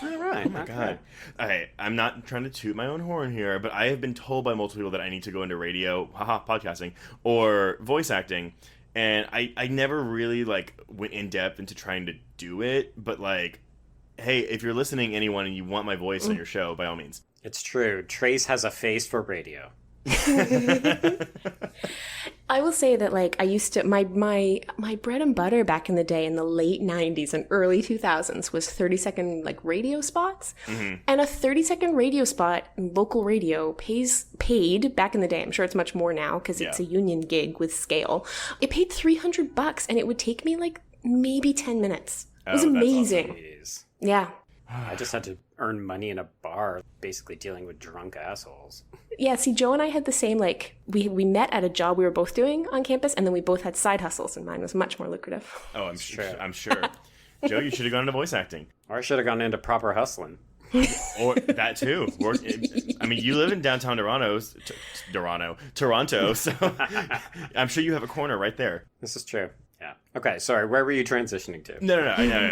All right. Oh my God. Okay, I'm not trying to toot my own horn here, but I have been told by multiple people that I need to go into radio, podcasting, or voice acting. And I never really, like, went in depth into trying to do it. But, like, hey, if you're listening, anyone, and you want my voice on your show, by all means. It's true. Trace has a face for radio. I will say that, like, I used to my bread and butter back in the day in the late 90s and early 2000s was 30-second like radio spots. Mm-hmm. And a 30-second radio spot in local radio paid back in the day. I'm sure it's much more now because it's a union gig with scale. It paid $300 and it would take me like maybe 10 minutes. It was amazing. Awesome. Yeah. I just had to earn money in a bar, basically dealing with drunk assholes. Yeah, see, Joe and I had the same, like, we met at a job we were both doing on campus, and then we both had side hustles, and mine was much more lucrative. Oh, I'm sure. Joe, you should have gone into voice acting. Or I should have gone into proper hustling. Or that too. I mean, you live in downtown Toronto, so I'm sure you have a corner right there. This is true. Yeah. Okay, sorry, where were you transitioning to? No,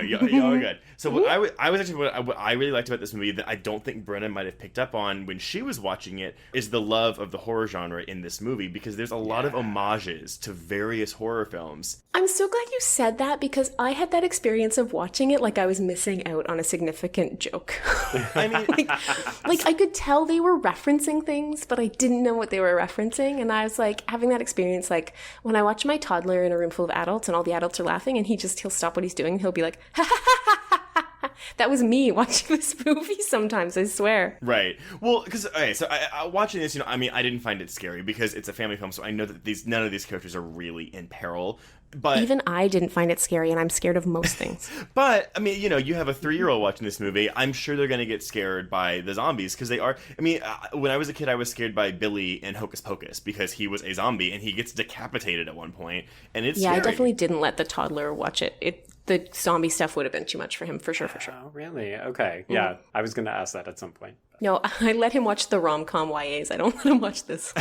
you're good. So what I really liked about this movie that I don't think Brenna might have picked up on when she was watching it is the love of the horror genre in this movie, because there's a lot of homages to various horror films. I'm so glad you said that, because I had that experience of watching it like I was missing out on a significant joke. I mean, like I could tell they were referencing things, but I didn't know what they were referencing, and I was like having that experience like when I watch my toddler in a room full of adults and all the adults are laughing and he'll stop what he's doing and he'll be like, ha ha ha ha ha. That was me watching this movie sometimes, I swear. Right. Well, because, okay, so I watching this, I mean, I didn't find it scary because it's a family film, so I know that none of these characters are really in peril. But even I didn't find it scary, and I'm scared of most things. But, I mean, you have a 3-year-old watching this movie. I'm sure they're going to get scared by the zombies, because they are. I mean, when I was a kid, I was scared by Billy in Hocus Pocus, because he was a zombie, and he gets decapitated at one point, and it's scary. I definitely didn't let the toddler watch it. The zombie stuff would have been too much for him, for sure. Oh, really? Okay. Yeah, I was going to ask that at some point. No, I let him watch the rom-com YAs. I don't let him watch this.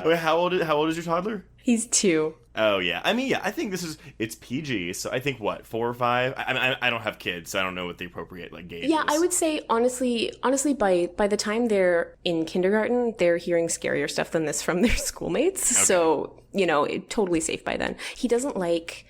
Wait, how old is your toddler? He's 2. Oh, yeah. I mean, yeah, I think it's PG, so I think, 4 or 5? I don't have kids, so I don't know what the appropriate, gauge is. Yeah, I would say, honestly, by the time they're in kindergarten, they're hearing scarier stuff than this from their schoolmates. Okay. So, totally safe by then. He doesn't like...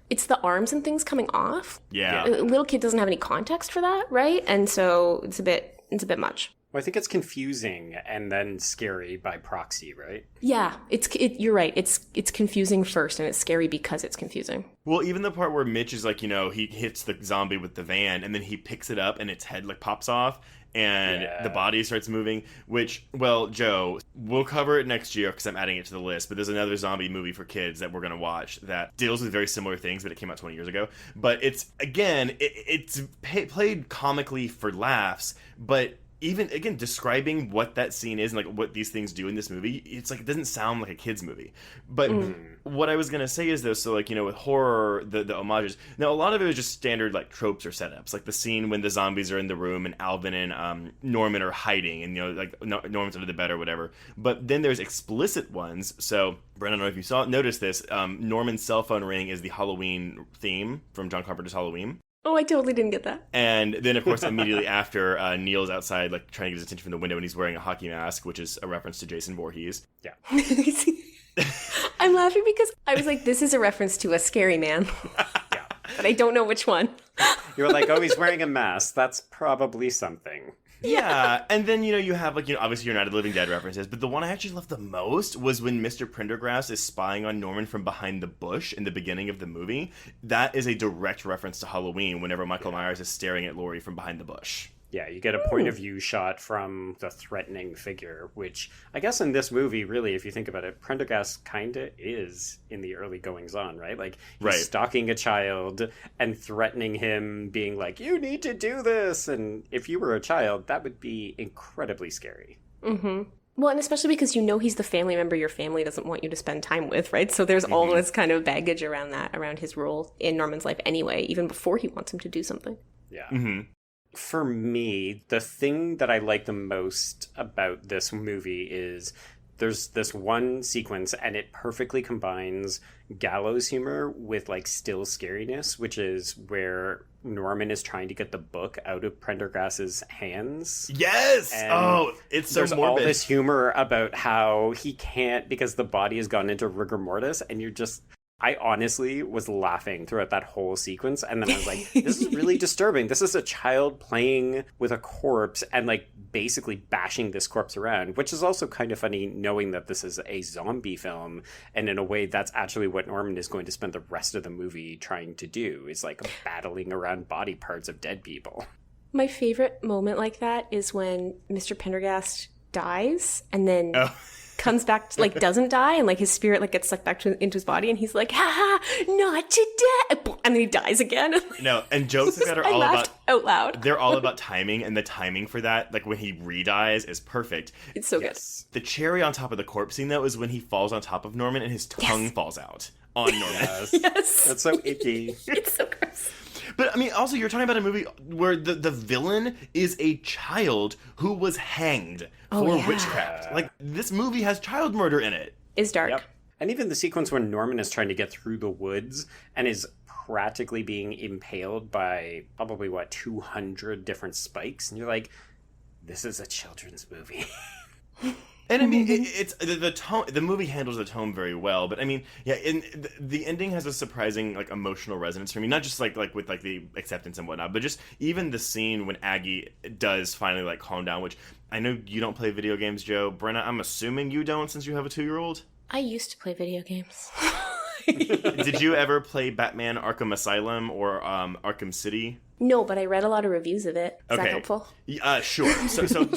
It's the arms and things coming off. Yeah. A little kid doesn't have any context for that, right? And so it's a bit much. Well, I think it's confusing and then scary by proxy, right? Yeah, you're right. It's confusing first, and it's scary because it's confusing. Well, even the part where Mitch is he hits the zombie with the van, and then he picks it up, and its head pops off, and the body starts moving. Which, well, Joe, we'll cover it next year because I'm adding it to the list. But there's another zombie movie for kids that we're gonna watch that deals with very similar things, but it came out 20 years ago. But it's played comically for laughs, but even, again, describing what that scene is and what these things do in this movie, it's it doesn't sound like a kid's movie. But what I was going to say is, though, so with horror, the homages, now a lot of it is just standard tropes or setups, like the scene when the zombies are in the room and Alvin and Norman are hiding, and Norman's under the bed or whatever. But then there's explicit ones. So Brenna, I don't know if you noticed this, Norman's cell phone ring is the Halloween theme from John Carpenter's Halloween. Oh, I totally didn't get that. And then, of course, immediately after, Neil's outside, trying to get his attention from the window, and he's wearing a hockey mask, which is a reference to Jason Voorhees. Yeah. I'm laughing because I was like, this is a reference to a scary man. Yeah. But I don't know which one. You were like, oh, he's wearing a mask. That's probably something. Yeah, and then, you have, obviously your Night of the Living Dead references, but the one I actually loved the most was when Mr. Prendergast is spying on Norman from behind the bush in the beginning of the movie. That is a direct reference to Halloween whenever Michael Myers is staring at Laurie from behind the bush. Yeah, you get a point of view shot from the threatening figure, which I guess in this movie, really, if you think about it, Prendergast kind of is in the early goings on, right? Like, he's stalking a child and threatening him, being like, you need to do this. And if you were a child, that would be incredibly scary. Mm-hmm. Well, and especially because you know he's the family member your family doesn't want you to spend time with, right? So there's all this kind of baggage around that, around his role in Norman's life anyway, even before he wants him to do something. Yeah. Mm-hmm. For me, the thing that I like the most about this movie is there's this one sequence and it perfectly combines gallows humor with like still scariness, which is where Norman is trying to get the book out of Prendergast's hands. Yes! And it's so there's morbid. All this humor about how he can't because the body has gone into rigor mortis, and you're just... I honestly was laughing throughout that whole sequence, and then I was like, this is really disturbing. This is a child playing with a corpse and, like, basically bashing this corpse around, which is also kind of funny knowing that this is a zombie film, and in a way that's actually what Norman is going to spend the rest of the movie trying to do, is, like, battling around body parts of dead people. My favorite moment like that is when Mr. Pendergast dies, and then... comes back to, like, doesn't die, and like his spirit like gets sucked back into his body, and he's like, ha ha, not today, and then he dies again. No, and jokes like that are all about out loud. They're all about timing, and the timing for that, like when he re-dies, is perfect. It's so good. The cherry on top of the corpse scene though is when he falls on top of Norman and his tongue falls out on Norman. Yes. That's so icky. It's so gross. But, I mean, also, you're talking about a movie where the villain is a child who was hanged for witchcraft. Like, this movie has child murder in it. It's dark. Yep. And even the sequence when Norman is trying to get through the woods and is practically being impaled by probably, 200 different spikes. And you're like, this is a children's movie. And I mean, it's the tone. The movie handles the tone very well, but I mean, yeah, the ending has a surprising like emotional resonance for me. Not just like with like the acceptance and whatnot, but just even the scene when Aggie does finally like calm down. Which I know you don't play video games, Joe. Brenna, I'm assuming you don't, since you have a 2-year-old. I used to play video games. Did you ever play Batman Arkham Asylum or Arkham City? No, but I read a lot of reviews of it. Is that helpful? Sure. So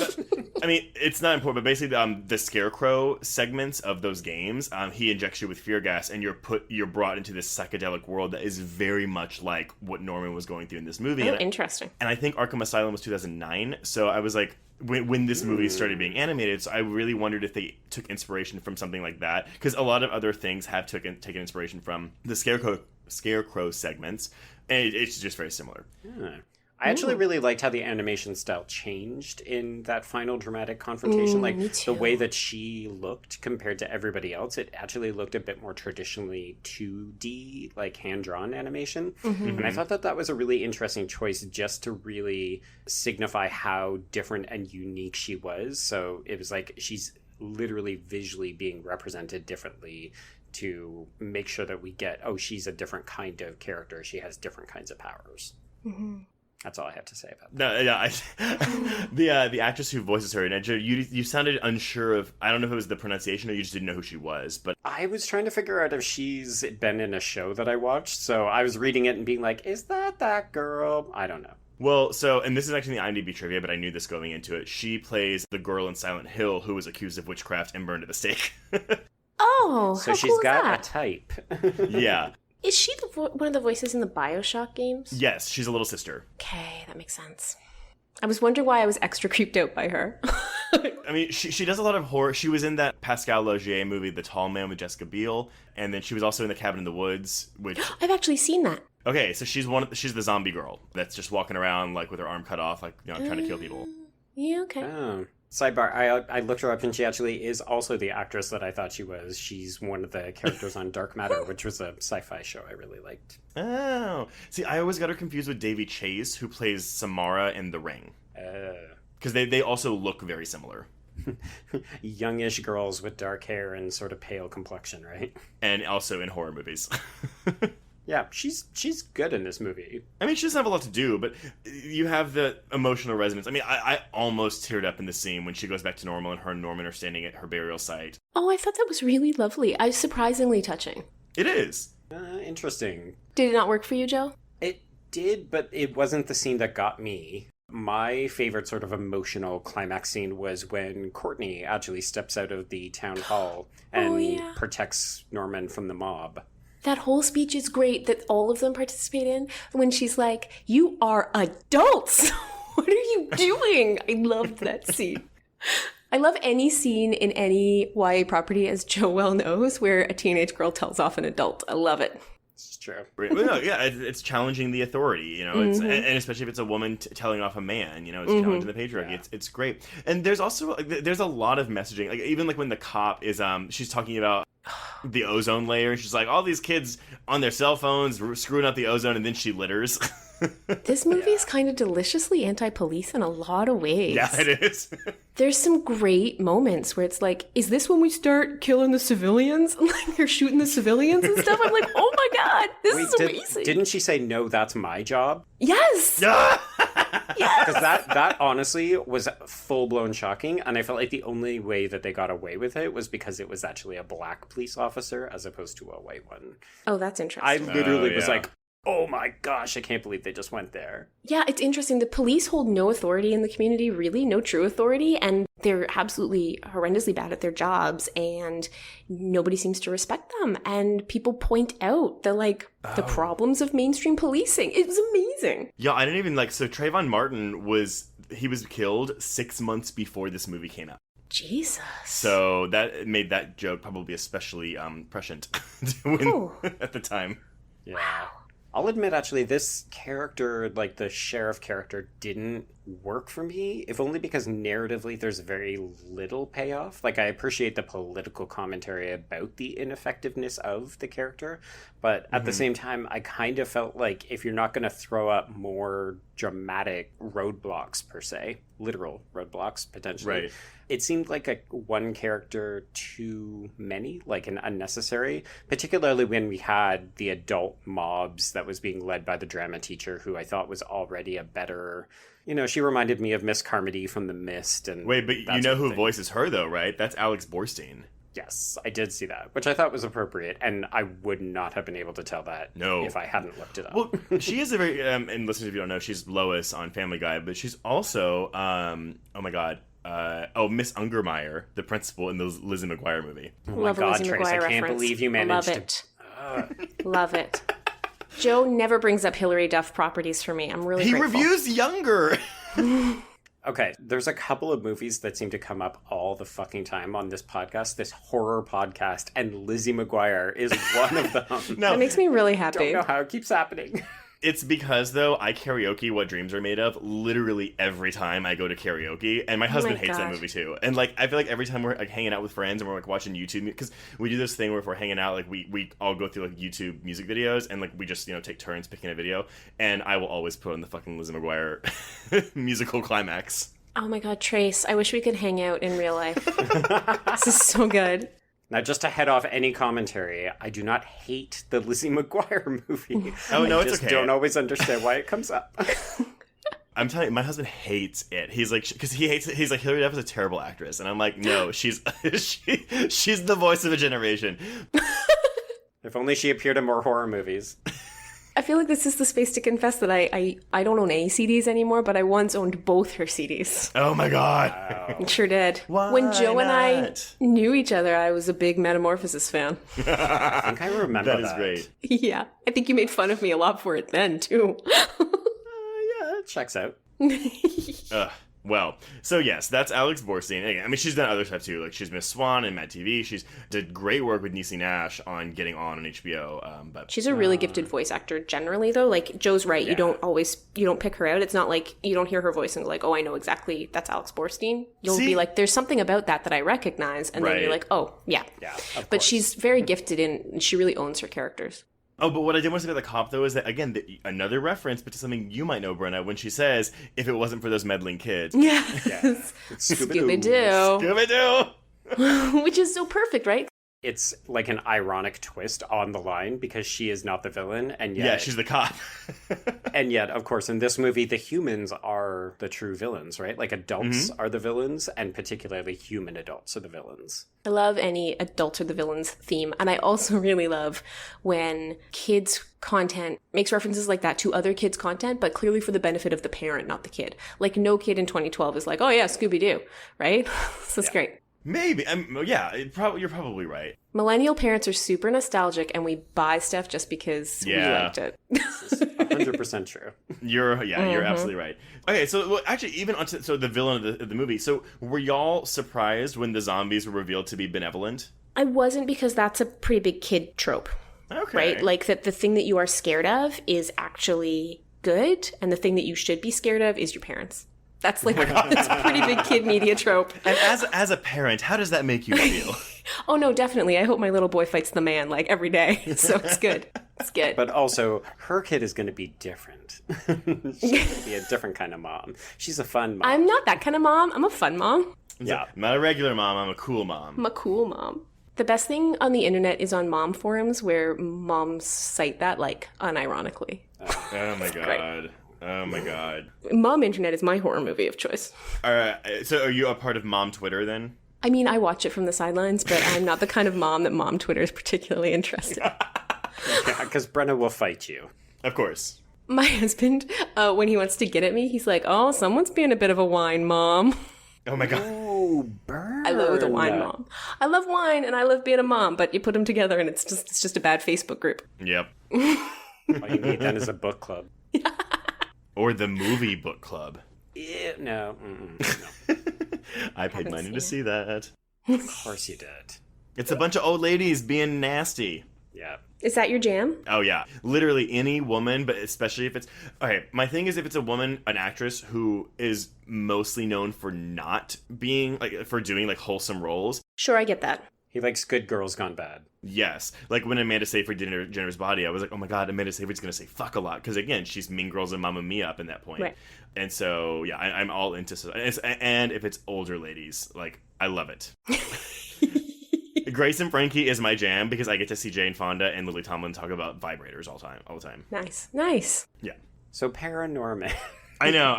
I mean, it's not important, but basically the Scarecrow segments of those games, he injects you with fear gas, and you're brought into this psychedelic world that is very much like what Norman was going through in this movie. Oh, interesting. And I think Arkham Asylum was 2009, so I was like, when this movie started being animated, so I really wondered if they took inspiration from something like that, because a lot of other things have taken inspiration from the Scarecrow segments, and it's just very similar. Yeah. I actually really liked how the animation style changed in that final dramatic confrontation. Like, the way that she looked compared to everybody else, it actually looked a bit more traditionally 2D, like hand-drawn animation. Mm-hmm. And I thought that was a really interesting choice just to really signify how different and unique she was. So it was like she's literally visually being represented differently to make sure that we get, she's a different kind of character. She has different kinds of powers. Mm-hmm. That's all I have to say about that. No, the actress who voices her, and you sounded unsure of, I don't know if it was the pronunciation or you just didn't know who she was, but... I was trying to figure out if she's been in a show that I watched, so I was reading it and being like, is that girl? I don't know. Well, and this is actually the IMDb trivia, but I knew this going into it. She plays the girl in Silent Hill who was accused of witchcraft and burned at the stake. Oh, so she's got a type. Yeah. Is she one of the voices in the BioShock games? Yes, she's a little sister. Okay, that makes sense. I was wondering why I was extra creeped out by her. I mean, she does a lot of horror. She was in that Pascal Laugier movie, The Tall Man with Jessica Biel, and then she was also in The Cabin in the Woods, which... I've actually seen that. Okay, so she's the zombie girl that's just walking around like with her arm cut off, like, you know, trying to kill people. Yeah, okay. Oh. Sidebar, I looked her up and she actually is also the actress that I thought she was. She's one of the characters on Dark Matter, which was a sci-fi show I really liked. Oh. See, I always got her confused with Davy Chase, who plays Samara in The Ring. Because they also look very similar. Youngish girls with dark hair and sort of pale complexion, right? And also in horror movies. Yeah, she's good in this movie. I mean, she doesn't have a lot to do, but you have the emotional resonance. I mean, I almost teared up in the scene when she goes back to normal and her and Norman are standing at her burial site. Oh, I thought that was really lovely. I was surprisingly touching. It is. Interesting. Did it not work for you, Joe? It did, but it wasn't the scene that got me. My favorite sort of emotional climax scene was when Courtney actually steps out of the town hall and protects Norman from the mob. That whole speech is great that all of them participate in. When she's like, "You are adults. What are you doing?" I loved that scene. I love any scene in any YA property, as Joe well knows, where a teenage girl tells off an adult. I love it. It's true. Well, no, yeah, it's challenging the authority, you know, and especially if it's a woman telling off a man, you know, it's challenging the patriarchy. Yeah. It's great. And there's also, there's a lot of messaging, like even like when the cop is, she's talking about the ozone layer, she's like, all these kids on their cell phones screwing up the ozone, and then she litters. This movie is kind of deliciously anti-police in a lot of ways. Yeah, it is. There's some great moments where it's like, is this when we start killing the civilians? Like, they're shooting the civilians and stuff. I'm like, oh my God, this is amazing. Didn't she say, no, that's my job? Yes. Yes. Because that honestly was full-blown shocking, and I felt like the only way that they got away with it was because it was actually a black police officer as opposed to a white one. Oh, that's interesting. I literally was like, oh my gosh, I can't believe they just went there. Yeah, it's interesting. The police hold no authority in the community, really, no true authority, and they're absolutely horrendously bad at their jobs, and nobody seems to respect them. And people point out the problems of mainstream policing. It was amazing. Yeah, I didn't even so Trayvon Martin was killed 6 months before this movie came out. Jesus. So that made that joke probably especially prescient at the time. Yeah. Wow. I'll admit, actually, this character, like the sheriff character, didn't work for me, if only because narratively there's very little payoff. Like, I appreciate the political commentary about the ineffectiveness of the character, but at the same time, I kind of felt like if you're not going to throw up more dramatic roadblocks, per se, literal roadblocks, potentially, it seemed like a one character too many, like an unnecessary, particularly when we had the adult mobs that was being led by the drama teacher, who I thought was already a better... You know, she reminded me of Miss Carmody from The Mist. And wait, but you know who voices her, though, right? That's Alex Borstein. Yes, I did see that, which I thought was appropriate, and I would not have been able to tell that if I hadn't looked it up. Well, she is a very, and listeners, if you don't know, she's Lois on Family Guy, but she's also, oh my God, Miss Ungermeyer, the principal in the Lizzie McGuire movie. Oh my God, Trace, I can't believe you managed to... Love it. Joe never brings up Hilary Duff properties for me. I'm really grateful. He reviews Younger. Okay, there's a couple of movies that seem to come up all the fucking time on this podcast, this horror podcast, and Lizzie McGuire is one of them. That makes me really happy. Don't know how it keeps happening. It's because, though, I karaoke What Dreams Are Made Of literally every time I go to karaoke, and my husband hates that movie, too. And, I feel like every time we're, hanging out with friends and we're, watching YouTube, because we do this thing where if we're hanging out, we all go through, YouTube music videos, and, we just, take turns picking a video, and I will always put on the fucking Lizzie McGuire musical climax. Oh my God, Trace, I wish we could hang out in real life. This is so good. Now, just to head off any commentary, I do not hate the Lizzie McGuire movie. Oh, no, I it's just okay. don't always understand why it comes up. I'm telling you, my husband hates it. He's like, because he hates it. He's like, Hilary Duff is a terrible actress. And I'm like, no, she's she's the voice of a generation. If only she appeared in more horror movies. I feel like this is the space to confess that I don't own any CDs anymore, but I once owned both her CDs. Oh my God. Wow. I sure did. When Joe and I knew each other, I was a big Metamorphosis fan. I think I remember that. That is great. Yeah. I think you made fun of me a lot for it then, too. Yeah, it checks out. Well, so yes, that's Alex Borstein. Again, I mean, she's done other stuff too. She's Miss Swan in Mad TV. She's did great work with Niecy Nash on Getting On HBO. But she's a really gifted voice actor generally, though. Joe's right. You don't pick her out. It's not like you don't hear her voice and go oh, I know exactly that's Alex Borstein. You'll be like, there's something about that I recognize, and then you're like, oh, yeah. Yeah, but she's very gifted and she really owns her characters. Oh, but what I did want to say about the cop, though, is that, again, another reference, but to something you might know, Brenna, when she says, if it wasn't for those meddling kids. Yes. Scooby-Doo. Scooby-Doo. Which is so perfect, right? it's like an ironic twist on the line because she is not the villain, and yet... Yeah, she's the cop. And yet, of course, in this movie, the humans are the true villains, right? Like, adults are the villains, and particularly human adults are the villains. I love any adults are the villains theme, and I also really love when kids' content makes references like that to other kids' content, but clearly for the benefit of the parent, not the kid. Like, no kid in 2012 is like, oh yeah, Scooby-Doo, right? So it's great. Maybe. You're probably right. Millennial parents are super nostalgic, and we buy stuff just because we liked it. This is 100% true. You're absolutely right. Okay, so actually, even onto the villain of the movie. So were y'all surprised when the zombies were revealed to be benevolent? I wasn't, because that's a pretty big kid trope. Okay. Right? Like that the thing that you are scared of is actually good, and the thing that you should be scared of is your parents. That's like it's a pretty big kid media trope. And as a parent, how does that make you feel? Oh no, definitely. I hope my little boy fights the man like every day. So it's good. It's good. But also, her kid is going to be different. She's going to be a different kind of mom. She's a fun mom. I'm not that kind of mom. I'm a fun mom. Yeah. I'm not a regular mom. I'm a cool mom. I'm a cool mom. The best thing on the internet is on mom forums where moms cite that like unironically. Oh my god. Great. Oh my god. Mom internet is my horror movie of choice. All right. So are you a part of mom Twitter then? I mean, I watch it from the sidelines, but I'm not the kind of mom that mom Twitter is particularly interested in. Yeah, because Brenna will fight you. Of course. My husband, when he wants to get at me, he's like, oh, someone's being a bit of a wine mom. Oh my god. Oh, burn. I love the wine mom. I love wine and I love being a mom, but you put them together and it's just a bad Facebook group. Yep. All you need then is a book club. Or the movie book club. Yeah, no. No. I paid money to see that. Of course you did. It's a bunch of old ladies being nasty. Yeah. Is that your jam? Oh, yeah. Literally any woman, but especially if it's... Okay, my thing is if it's a woman, an actress who is mostly known for not being, like, for doing, like, wholesome roles. Sure, I get that. He likes Good Girls Gone Bad. Yes. Like, when Amanda Seyfried did Jennifer's Body, I was like, oh my god, Amanda Seyfried's going to say fuck a lot. Because, again, she's Mean Girls and Mamma Mia up in that point. Right. And so, yeah, I'm all into... And if it's older ladies, like, I love it. Grace and Frankie is my jam because I get to see Jane Fonda and Lily Tomlin talk about vibrators all the time. Nice. Yeah. So ParaNorman. I know.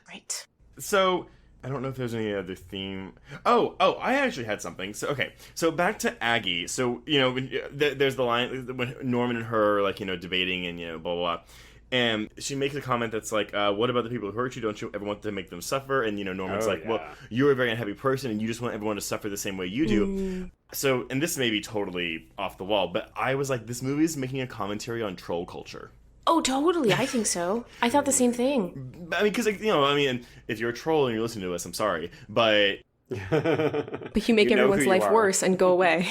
Right. So, I don't know if there's any other theme. Oh, I actually had something. So, okay. So, back to Aggie. So, there's the line when Norman and her are, like, debating and, blah, blah, blah. And she makes a comment that's like, what about the people who hurt you? Don't you ever want to make them suffer? And, Norman's well, you're a very unhappy person and you just want everyone to suffer the same way you do. So, and this may be totally off the wall, but I was like, this movie is making a commentary on troll culture. Oh, totally. I think so. I thought the same thing. I mean, because, if you're a troll and you're listening to us, I'm sorry. But you make everyone's life worse and go away.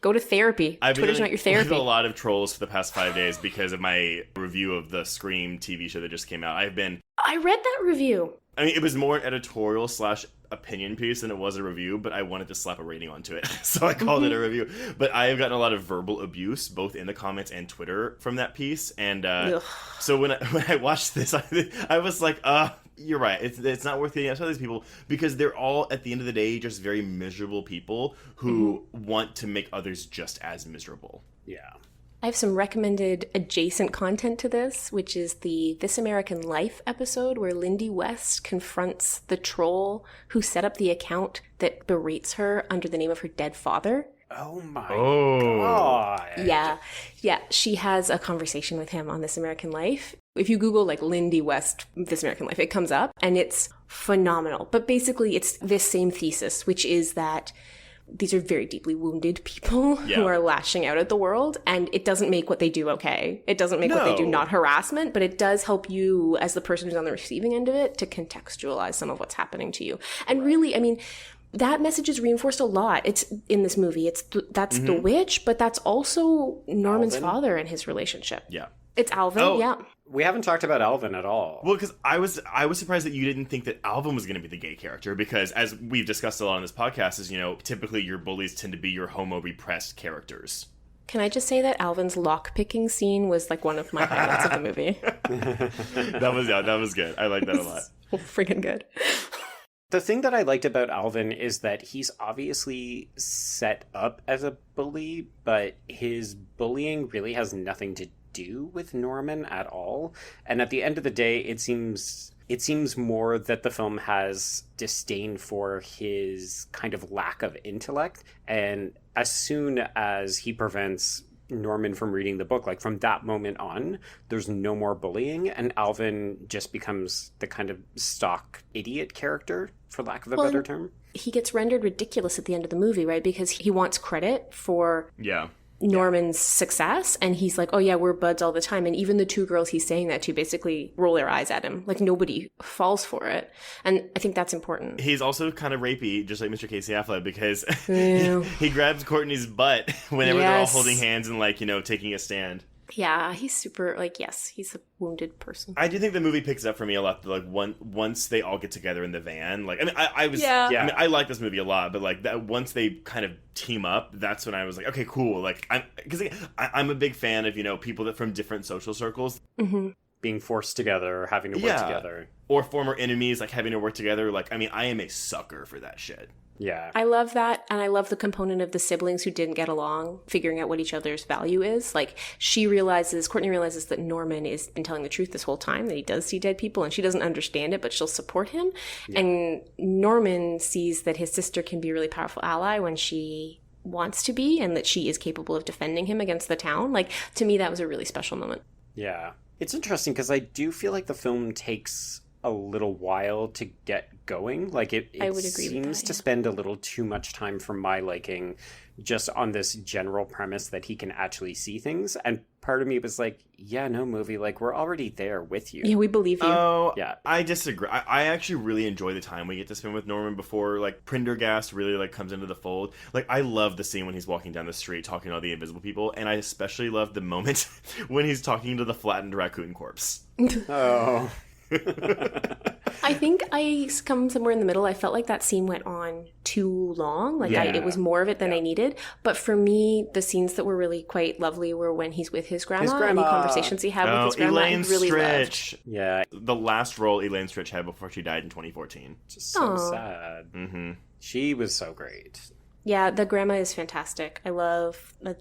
Go to therapy. Twitter's not your therapy. I've been a lot of trolls for the past 5 days because of my review of the Scream TV show that just came out. I read that review. I mean, it was more an editorial / opinion piece than it was a review, but I wanted to slap a rating onto it. So I called it a review. But I have gotten a lot of verbal abuse, both in the comments and Twitter, from that piece. And so when I watched this, I was like, you're right. It's not worth getting outside of these people because they're all, at the end of the day, just very miserable people who want to make others just as miserable. Yeah. I have some recommended adjacent content to this, which is the This American Life episode where Lindy West confronts the troll who set up the account that berates her under the name of her dead father. Oh my God. Yeah. She has a conversation with him on This American Life. If you Google like Lindy West, This American Life, it comes up and it's phenomenal. But basically it's this same thesis, which is that these are very deeply wounded people who are lashing out at the world, and it doesn't make what they do okay. It doesn't make what they do not harassment, but it does help you as the person who's on the receiving end of it to contextualize some of what's happening to you. And really, I mean, that message is reinforced a lot. It's in this movie. That's the witch, but that's also Norman's father and his relationship. Yeah. It's Alvin, yeah. We haven't talked about Alvin at all. Well, because I was surprised that you didn't think that Alvin was going to be the gay character, because as we've discussed a lot on this podcast is, typically your bullies tend to be your homo-repressed characters. Can I just say that Alvin's lock-picking scene was like one of my highlights of the movie? That was good. I like that a lot. So freaking good. The thing that I liked about Alvin is that he's obviously set up as a bully, but his bullying really has nothing to do with Norman at all. And at the end of the day, it seems more that the film has disdain for his kind of lack of intellect. And as soon as he prevents Norman from reading the book, like from that moment on, there's no more bullying, and Alvin just becomes the kind of stock idiot character, for lack of a better term. He gets rendered ridiculous at the end of the movie, right? Because he wants credit for Norman's success, and he's like, oh yeah, we're buds all the time. And even the two girls he's saying that to basically roll their eyes at him. Like, nobody falls for it. And I think that's important. He's also kind of rapey, just like Mr. Casey Affleck, because he grabs Courtney's butt whenever they're all holding hands and, like, you know, taking a stand. Yeah, he's super, like, yes, he's a wounded person. I do think the movie picks up for me a lot, like, once they all get together in the van. Like, I mean, I mean, I like this movie a lot, but, like, that once they kind of team up, that's when I was like, okay, cool. Like, I'm a big fan of, you know, people that from different social circles. Mm-hmm. Being forced together, or having to work together. Or former enemies, like, having to work together. Like, I mean, I am a sucker for that shit. Yeah. I love that, and I love the component of the siblings who didn't get along, figuring out what each other's value is. Like, Courtney realizes that Norman has been telling the truth this whole time, that he does see dead people, and she doesn't understand it, but she'll support him. Yeah. And Norman sees that his sister can be a really powerful ally when she wants to be, and that she is capable of defending him against the town. Like, to me, that was a really special moment. Yeah. It's interesting, because I do feel like the film takes a little while to get going. Like, it seems to spend a little too much time for my liking just on this general premise that he can actually see things. And part of me was like, yeah, no, movie, like, we're already there with you. Yeah, we believe you. Oh, yeah. I disagree. I actually really enjoy the time we get to spend with Norman before, like, Prendergast really, like, comes into the fold. Like, I love the scene when he's walking down the street talking to all the invisible people, and I especially love the moment when he's talking to the flattened raccoon corpse. Oh. I think I come somewhere in the middle. I felt like that scene went on too long. Like, it was more of it than I needed. But for me, the scenes that were really quite lovely were when he's with his grandma. And the conversations he had with his grandma. Elaine really Stritch. Loved. Yeah. The last role Elaine Stritch had before she died in 2014. Just so sad. Mm-hmm. She was so great. Yeah, the grandma is fantastic. I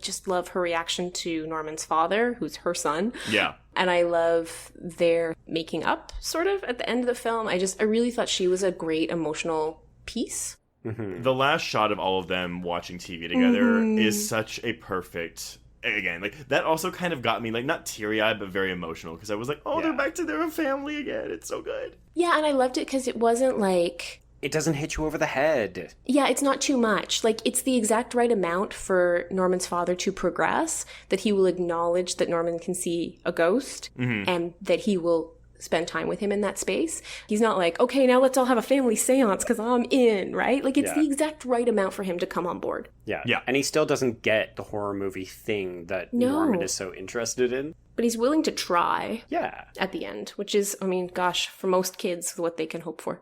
just love her reaction to Norman's father, who's her son. Yeah. And I love their making up, sort of, at the end of the film. I really thought she was a great emotional piece. Mm-hmm. The last shot of all of them watching TV together is such a perfect... Again, like, that also kind of got me, like, not teary-eyed, but very emotional. Because I was like, they're back to their family again. It's so good. Yeah, and I loved it because it wasn't like... It doesn't hit you over the head. Yeah, it's not too much. Like, it's the exact right amount for Norman's father to progress, that he will acknowledge that Norman can see a ghost, and that he will spend time with him in that space. He's not like, okay, now let's all have a family seance because I'm in, right? Like, it's the exact right amount for him to come on board. Yeah. And he still doesn't get the horror movie thing that Norman is so interested in. But he's willing to try. Yeah. At the end, which is, I mean, gosh, for most kids, what they can hope for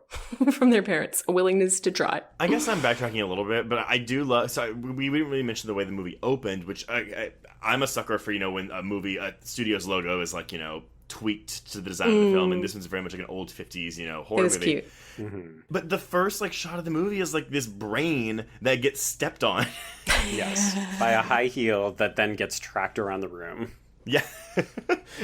from their parents, a willingness to try. I guess I'm backtracking a little bit, but I do love... So we didn't really mention the way the movie opened, which I'm a sucker for, you know, when a studio's logo is, like, you know, tweaked to the design of the film, and this one's very much like an old 50s, you know, horror movie. Cute. Mm-hmm. But the first, like, shot of the movie is, like, this brain that gets stepped on. Yes. By a high heel that then gets tracked around the room. Yeah.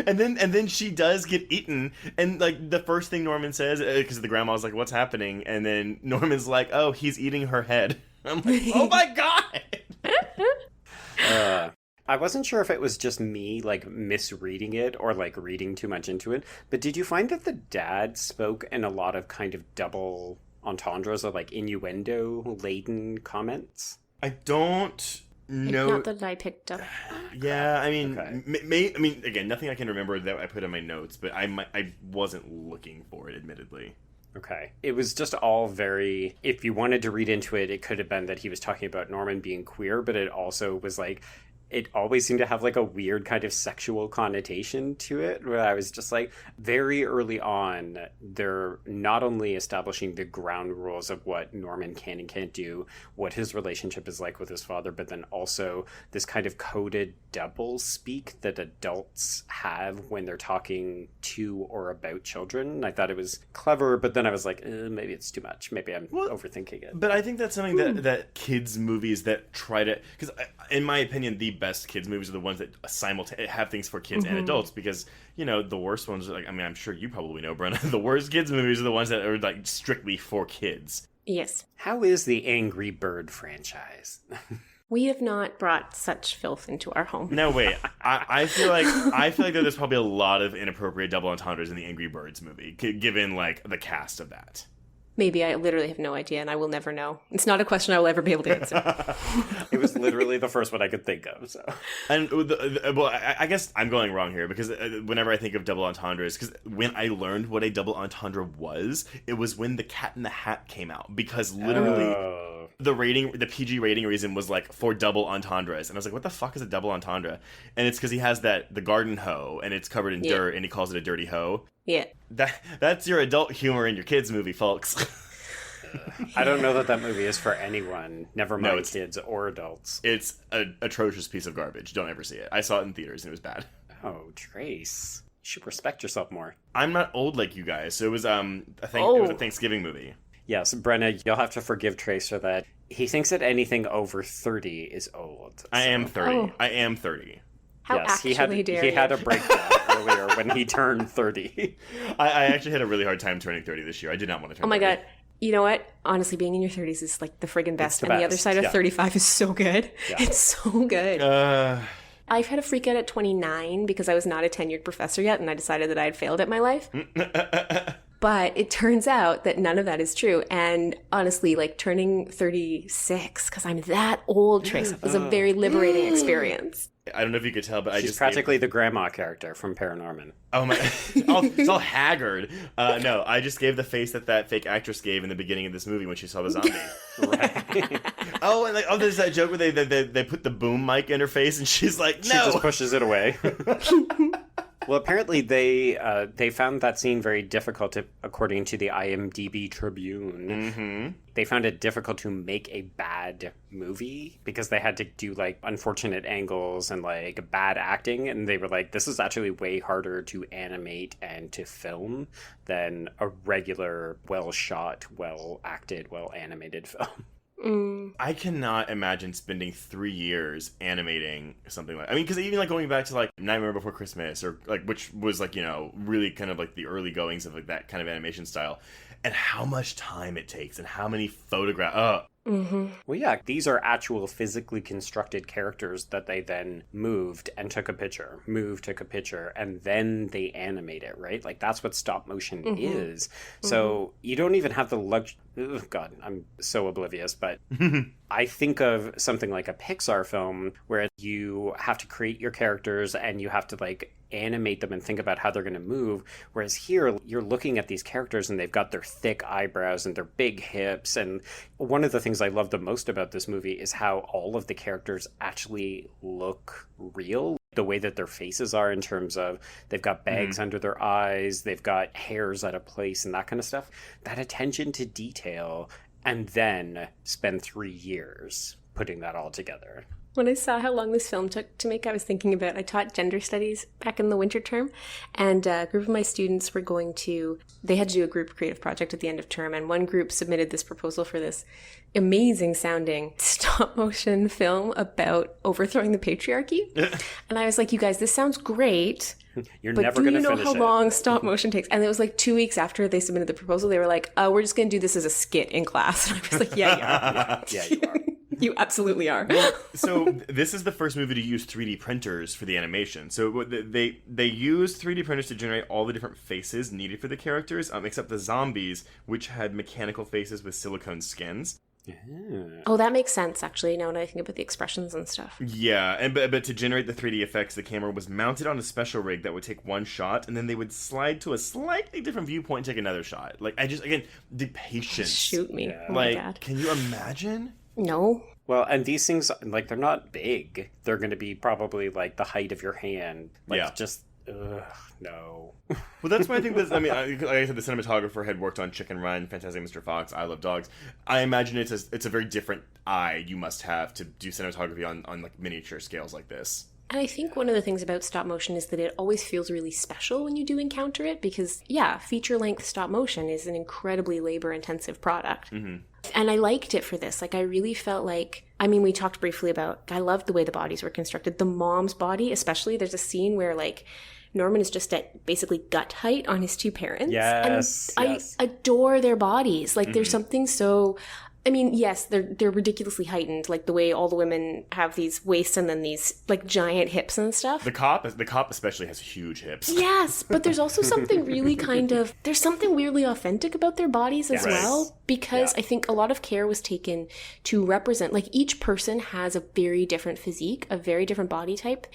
and then she does get eaten, and, like, the first thing Norman says, because the grandma's like, what's happening? And then Norman's like, oh, he's eating her head. I'm like, oh my god! I wasn't sure if it was just me, like, misreading it or, like, reading too much into it, but did you find that the dad spoke in a lot of kind of double entendres or, like, innuendo-laden comments? I don't know. Not that I picked up. Yeah, I mean, okay. Again, nothing I can remember that I put in my notes, but I wasn't looking for it, admittedly. Okay. It was just all very... If you wanted to read into it, it could have been that he was talking about Norman being queer, but it also was like... it always seemed to have like a weird kind of sexual connotation to it, where I was just like, very early on, they're not only establishing the ground rules of what Norman can and can't do, what his relationship is like with his father, but then also this kind of coded double speak that adults have when they're talking to or about children. I thought it was clever, but then I was like, maybe it's too much. Maybe I'm overthinking it. But I think that's something that kids movies that try to, because in my opinion, the best kids movies are the ones that have things for kids and adults, because, you know, the worst ones are like, I mean, I'm sure you probably know, Brenna, the worst kids movies are the ones that are like strictly for kids. Yes. How is the Angry Bird franchise? We have not brought such filth into our home. No, wait. I feel like that there's probably a lot of inappropriate double entendres in the Angry Birds movie, given like the cast of that. Maybe. I literally have no idea, and I will never know. It's not a question I will ever be able to answer. It was literally the first one I could think of. So, and I guess I'm going wrong here, because whenever I think of double entendres, because when I learned what a double entendre was, it was when The Cat in the Hat came out, because literally. The PG rating reason was like for double entendres, and I was like, what the fuck is a double entendre? And it's because he has the garden hoe, and it's covered in dirt, and he calls it a dirty hoe. Yeah. That's your adult humor in your kids movie, folks. I don't know that movie is for anyone, never mind kids or adults. It's an atrocious piece of garbage. Don't ever see it. I saw it in theaters, and it was bad. Oh, Trace. You should respect yourself more. I'm not old like you guys, so it was it was a Thanksgiving movie. Yes, Brenna, you'll have to forgive Tracer that he thinks that anything over 30 is old. So. I am 30. Oh. I am 30. How actually dare you? He had a breakdown earlier when he turned 30. I actually had a really hard time turning 30 this year. I did not want to turn 30. Oh my God. You know what? Honestly, being in your 30s is like the friggin' best. The other side of 35 is so good. Yeah. It's so good. I've had a freak out at 29 because I was not a tenured professor yet, and I decided that I had failed at my life. But it turns out that none of that is true. And honestly, like turning 36, because I'm that old, Trace, was a very liberating experience. I don't know if you could tell, but She's practically the grandma character from ParaNorman. Oh my! It's all haggard. No, I just gave the face that fake actress gave in the beginning of this movie when she saw the zombie. Right. And there's that joke where they put the boom mic in her face, and she's like, no. She just pushes it away. Well, apparently they found that scene very difficult, according to the IMDb Tribune. Mm-hmm. They found it difficult to make a bad movie because they had to do like unfortunate angles and like bad acting, and they were like, this is actually way harder to animate and to film than a regular, well-shot, well-acted, well-animated film. I cannot imagine spending 3 years animating something like... I mean, because even like going back to like Nightmare Before Christmas, or like, which was like, you know, really kind of like the early goings of like that kind of animation style, and how much time it takes and how many photographs... Mm-hmm. Well, yeah, these are actual physically constructed characters that they then moved and took a picture, and then they animate it, right? Like, that's what stop motion is. So you don't even have the luxury... Oh, God, I'm so oblivious, but I think of something like a Pixar film where you have to create your characters and you have to, like, animate them and think about how they're going to move, whereas here you're looking at these characters and they've got their thick eyebrows and their big hips. And one of the things I love the most about this movie is how all of the characters actually look real, the way that their faces are, in terms of they've got bags under their eyes, they've got hairs out of place and that kind of stuff. That attention to detail, and then spend 3 years putting that all together. When I saw how long this film took to make, I was thinking about, I taught gender studies back in the winter term, and a group of my students were they had to do a group creative project at the end of term, and one group submitted this proposal for this amazing sounding stop motion film about overthrowing the patriarchy. And I was like, you guys, this sounds great. You're never going to finish it. Do you know how long stop motion takes? And it was like 2 weeks after they submitted the proposal, they were like, we're just going to do this as a skit in class. And I was like, yeah, you are. Yeah, you are. You absolutely are. So this is the first movie to use 3D printers for the animation. So they used 3D printers to generate all the different faces needed for the characters, except the zombies, which had mechanical faces with silicone skins. Yeah. Oh, that makes sense, actually, now when I think about the expressions and stuff. Yeah, but to generate the 3D effects, the camera was mounted on a special rig that would take one shot, and then they would slide to a slightly different viewpoint and take another shot. Like, again, the patience. Shoot me. Yeah. Oh my God. Can you imagine? No. Well, and these things, like, they're not big. They're going to be probably, like, the height of your hand. Like, just, no. Well, that's why I think this, I mean, like I said, the cinematographer had worked on Chicken Run, Fantastic Mr. Fox, I Love Dogs. I imagine it's a very different eye you must have to do cinematography on like, miniature scales like this. And I think one of the things about stop motion is that it always feels really special when you do encounter it because, yeah, feature-length stop motion is an incredibly labor-intensive product. Mm-hmm. And I liked it for this. Like, I really felt like, I mean, we talked briefly about, I loved the way the bodies were constructed. The mom's body, especially, there's a scene where, like, Norman is just at basically gut height on his two parents. Yes. And I adore their bodies. Like, there's something so... I mean, yes, they're ridiculously heightened, like the way all the women have these waists and then these like giant hips and stuff. The cop especially has huge hips. Yes, but there's also something really there's something weirdly authentic about their bodies as well, because I think a lot of care was taken to represent, like each person has a very different physique, a very different body type.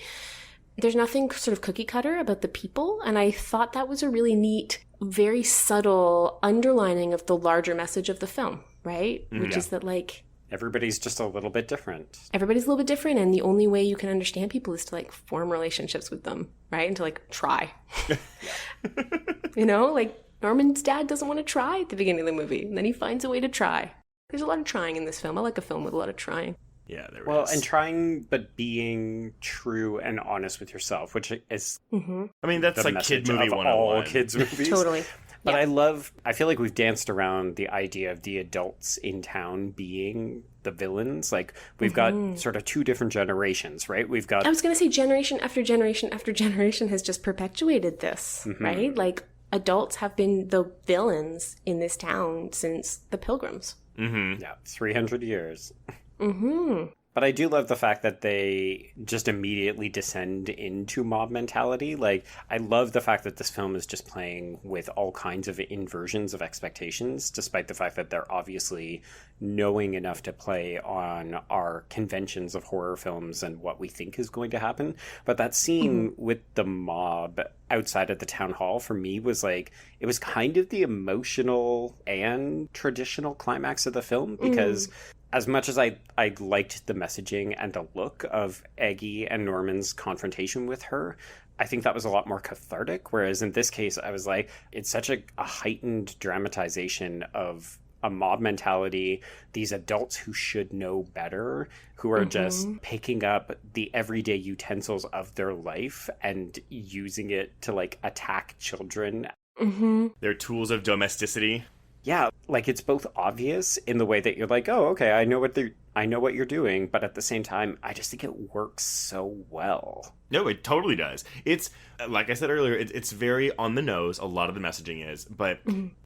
There's nothing sort of cookie cutter about the people, and I thought that was a really neat, very subtle underlining of the larger message of the film. Right? Which is that, like... everybody's just a little bit different. Everybody's a little bit different, and the only way you can understand people is to, like, form relationships with them, right? And to, like, try. You know? Like, Norman's dad doesn't want to try at the beginning of the movie, and then he finds a way to try. There's a lot of trying in this film. I like a film with a lot of trying. Yeah, there is. Well, and trying, but being true and honest with yourself, which is... I mean, that's like kid movie 101. All kids' movies. Totally. But I feel like we've danced around the idea of the adults in town being the villains. Like, we've got sort of two different generations, right? We've got... I was going to say generation after generation after generation has just perpetuated this, right? Like, adults have been the villains in this town since the Pilgrims. Yeah, 300 years. Mm-hmm. But I do love the fact that they just immediately descend into mob mentality. Like, I love the fact that this film is just playing with all kinds of inversions of expectations, despite the fact that they're obviously knowing enough to play on our conventions of horror films and what we think is going to happen. But that scene with the mob outside of the town hall, for me, was like, it was kind of the emotional and traditional climax of the film, because... as much as I liked the messaging and the look of Aggie and Norman's confrontation with her, I think that was a lot more cathartic. Whereas in this case, I was like, it's such a heightened dramatization of a mob mentality, these adults who should know better, who are just picking up the everyday utensils of their life and using it to, like, attack children. They're tools of domesticity. Yeah, like, it's both obvious in the way that you're like, oh, okay, I know what you're doing, but at the same time, I just think it works so well. No, it totally does. It's, like I said earlier, it's very on the nose, a lot of the messaging is, but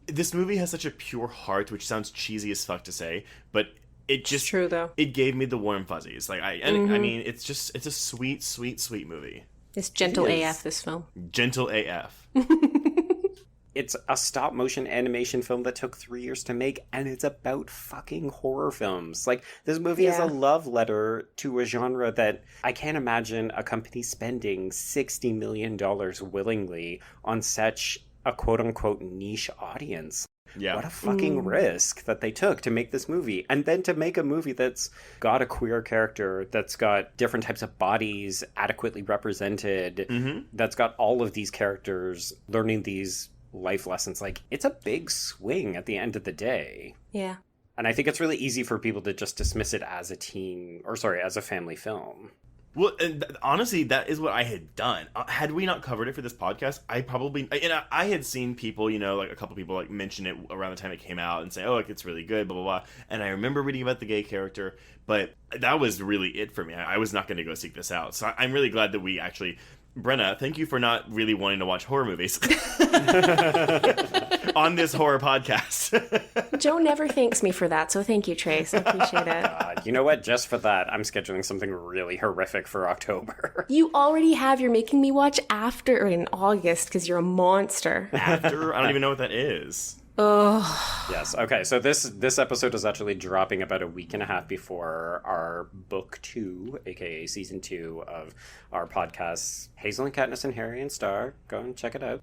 this movie has such a pure heart, which sounds cheesy as fuck to say, but it just... It's true, though. It gave me the warm fuzzies. Like, I mean, it's a sweet, sweet, sweet movie. It's gentle AF, this film. Gentle AF. It's a stop-motion animation film that took 3 years to make, and it's about fucking horror films. Like, this movie is a love letter to a genre that I can't imagine a company spending $60 million willingly on such a quote-unquote niche audience. Yeah. What a fucking risk that they took to make this movie. And then to make a movie that's got a queer character, that's got different types of bodies adequately represented, that's got all of these characters learning these life lessons. Like, it's a big swing at the end of the day. Yeah. And I think it's really easy for people to just dismiss it as as a family film. Well, and honestly, that is what I had done. Had we not covered it for this podcast, I had seen people, like a couple people like mention it around the time it came out and say, oh, like, it's really good, blah, blah, blah. And I remember reading about the gay character, but that was really it for me. I was not going to go seek this out. So I'm really glad that we actually... Brenna, thank you for not really wanting to watch horror movies on this horror podcast. Joe never thanks me for that, so thank you, Trace. I appreciate it. You know what? Just for that, I'm scheduling something really horrific for October. You already have. You're making me watch After in August because you're a monster. After? I don't even know what that is. Oh. Yes. Okay. So this episode is actually dropping about a week and a half before our book 2, aka season 2 of our podcast, Hazel and Katniss and Harry and Starr. Go and check it out.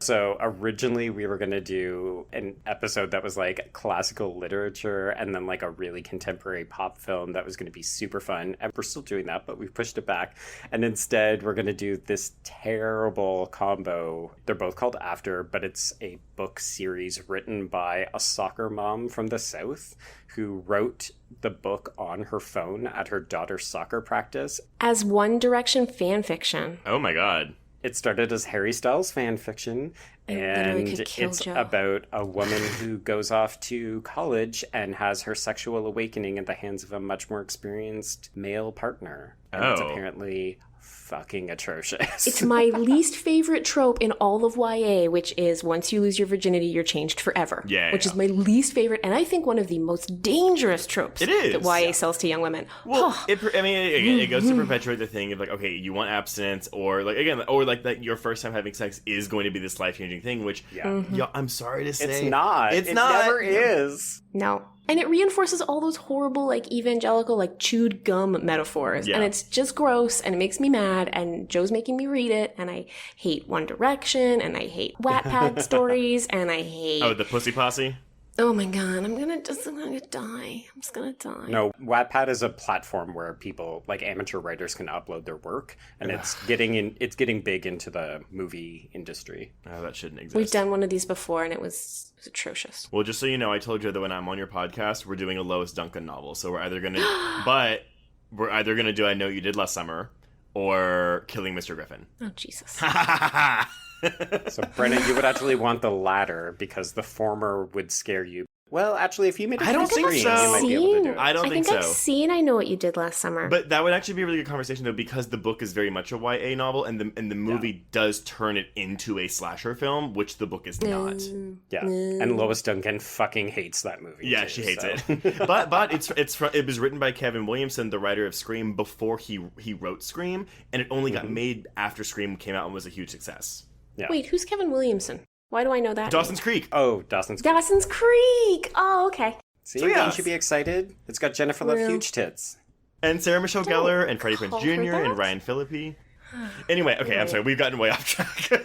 So originally we were going to do an episode that was like classical literature and then like a really contemporary pop film that was going to be super fun. And we're still doing that, but we've pushed it back. And instead we're going to do this terrible combo. They're both called After, but it's a book series written by a soccer mom from the South who wrote the book on her phone at her daughter's soccer practice. As One Direction fan fiction. Oh my god. It started as Harry Styles fan fiction, and it's about a woman who goes off to college and has her sexual awakening at the hands of a much more experienced male partner. And it's apparently fucking atrocious. It's my least favorite trope in all of YA, which is once you lose your virginity, you're changed forever. Which is my least favorite, and I think one of the most dangerous tropes that YA sells to young women. Well, it goes to perpetuate the thing of like, okay, you want abstinence, or like again, or like that your first time having sex is going to be this life-changing thing, which I'm sorry to say, it's not. It never is. No. And it reinforces all those horrible, like, evangelical, like, chewed gum metaphors. And it's just gross, and it makes me mad, and Joe's making me read it, and I hate One Direction, and I hate Wattpad stories, and I hate... Oh, the Pussy Posse? Oh my god, I'm gonna die. I'm just gonna die. No, Wattpad is a platform where people, like amateur writers, can upload their work, and it's getting big into the movie industry. Oh, that shouldn't exist. We've done one of these before, and it was atrocious. Well, just so you know, I told you that when I'm on your podcast, we're doing a Lois Duncan novel, so we're either gonna do I Know You Did Last Summer, or Killing Mr. Griffin. Oh, Jesus. So, Brenna, you would actually want the latter because the former would scare you. Well, actually, if you made it I don't think screen, so. you might be able to do it. I think so. I've seen I Know What You Did Last Summer. But that would actually be a really good conversation, though, because the book is very much a YA novel, and the movie does turn it into a slasher film, which the book is not. Yeah, and Lois Duncan fucking hates that movie. Yeah, she hates it. but it was written by Kevin Williamson, the writer of Scream, before he wrote Scream, and it only got made after Scream came out and was a huge success. Yeah. Wait, who's Kevin Williamson? Why do I know that? Dawson's Creek. Oh, Dawson's Creek. Dawson's Creek! Oh, okay. See, you should be excited. It's got Jennifer Love Huge tits. And Sarah Michelle Gellar, and Freddie Prinze Jr., and Ryan Phillippe. Anyway, okay, I'm sorry, we've gotten way off track.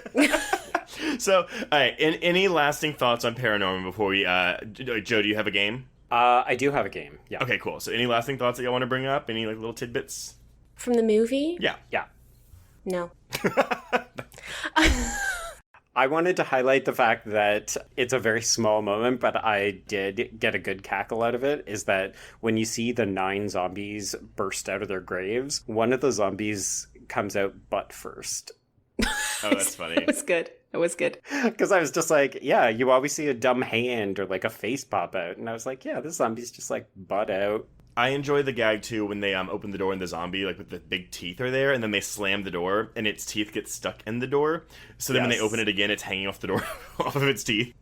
So, all right, any lasting thoughts on ParaNorman before we, Joe, do you have a game? I do have a game, yeah. Okay, cool. So any lasting thoughts that y'all want to bring up? Any like little tidbits? From the movie? Yeah. No. I wanted to highlight the fact that it's a very small moment, but I did get a good cackle out of it, is that when you see the 9 zombies burst out of their graves, one of the zombies comes out butt first. Oh, that's funny. It was good. Because I was just like, yeah, you always see a dumb hand or like a face pop out. And I was like, yeah, this zombie's just like butt out. I enjoy the gag, too, when they open the door and the zombie, like, with the big teeth are there, and then they slam the door, and its teeth get stuck in the door. So then when they open it again, it's hanging off the door, off of its teeth.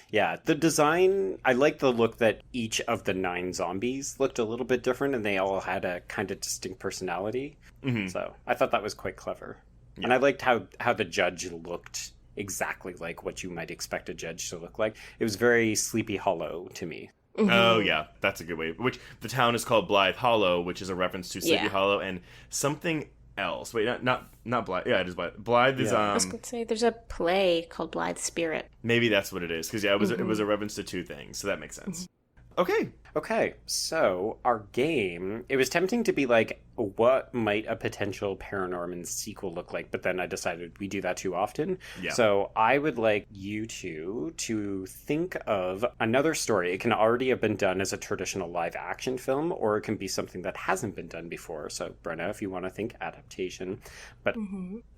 Yeah, the design, I like the look that each of the 9 zombies looked a little bit different, and they all had a kind of distinct personality. Mm-hmm. So I thought that was quite clever. Yeah. And I liked how the judge looked exactly like what you might expect a judge to look like. It was very Sleepy Hollow to me. Mm-hmm. Oh, yeah, that's a good way. Which, the town is called Blythe Hollow, which is a reference to Sleepy Hollow, and something else. Wait, not Blythe. Yeah, it is Blythe. Blythe is, I was going to say, there's a play called Blythe Spirit. Maybe that's what it is, because, it was a reference to 2 things, so that makes sense. Okay, so our game, it was tempting to be like, what might a potential ParaNorman sequel look like? But then I decided we do that too often. Yeah. So I would like you two to think of another story. It can already have been done as a traditional live action film, or it can be something that hasn't been done before. So Brenna, if you want to think adaptation. But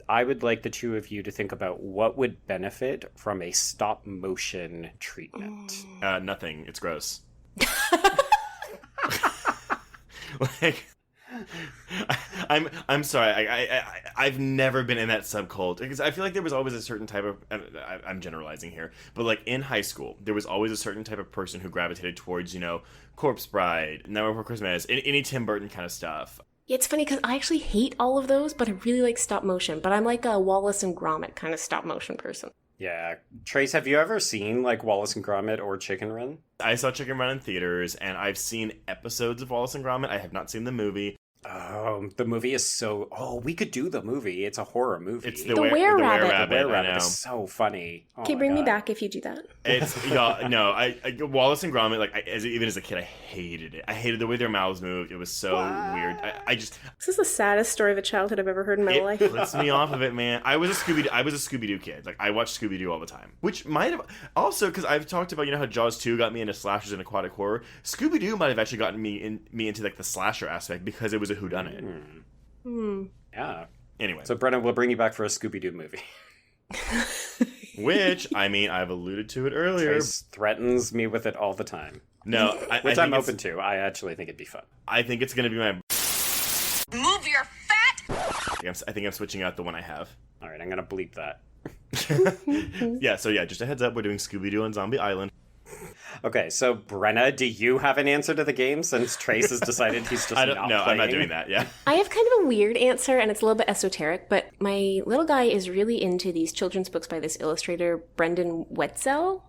I would like the two of you to think about what would benefit from a stop motion treatment. Nothing. It's gross. Like, I'm sorry. I've never been in that subcult, because I feel like there was always a certain type of. I'm generalizing here, but like in high school, there was always a certain type of person who gravitated towards, Corpse Bride, Nightmare Before Christmas, any Tim Burton kind of stuff. Yeah, it's funny because I actually hate all of those, but I really like stop motion. But I'm like a Wallace and Gromit kind of stop motion person. Yeah. Trace, have you ever seen, like, Wallace and Gromit or Chicken Run? I saw Chicken Run in theaters, and I've seen episodes of Wallace and Gromit. I have not seen the movie. Oh, the movie is so... Oh, we could do the movie. It's a horror movie. It's The Were-Rabbit. The Were-Rabbit is so funny. Oh Okay, bring me back if you do that. It's Wallace and Gromit. Like even as a kid, I hated it. I hated the way their mouths moved. It was so weird. I just This is the saddest story of a childhood I've ever heard in my life. It puts me off of it, man. I was a Scooby-Doo kid. Like I watched Scooby-Doo all the time, which might have also because I've talked about how Jaws 2 got me into slashers and aquatic horror. Scooby-Doo might have actually gotten me into like the slasher aspect because it was a whodunit. Yeah. Anyway. So, Brenna, we'll bring you back for a Scooby-Doo movie. Which, I mean, I've alluded to it earlier. Trace threatens me with it all the time. No. Which I'm open to. I actually think it'd be fun. I think it's going to be my... Move your fat... I think I'm switching out the one I have. All right, I'm going to bleep that. Just a heads up, we're doing Scooby-Doo on Zombie Island. Okay, so Brenna, do you have an answer to the game since Trace has decided he's just not playing? I'm not doing that, yeah. I have kind of a weird answer, and it's a little bit esoteric, but my little guy is really into these children's books by this illustrator, Brendan Wenzel,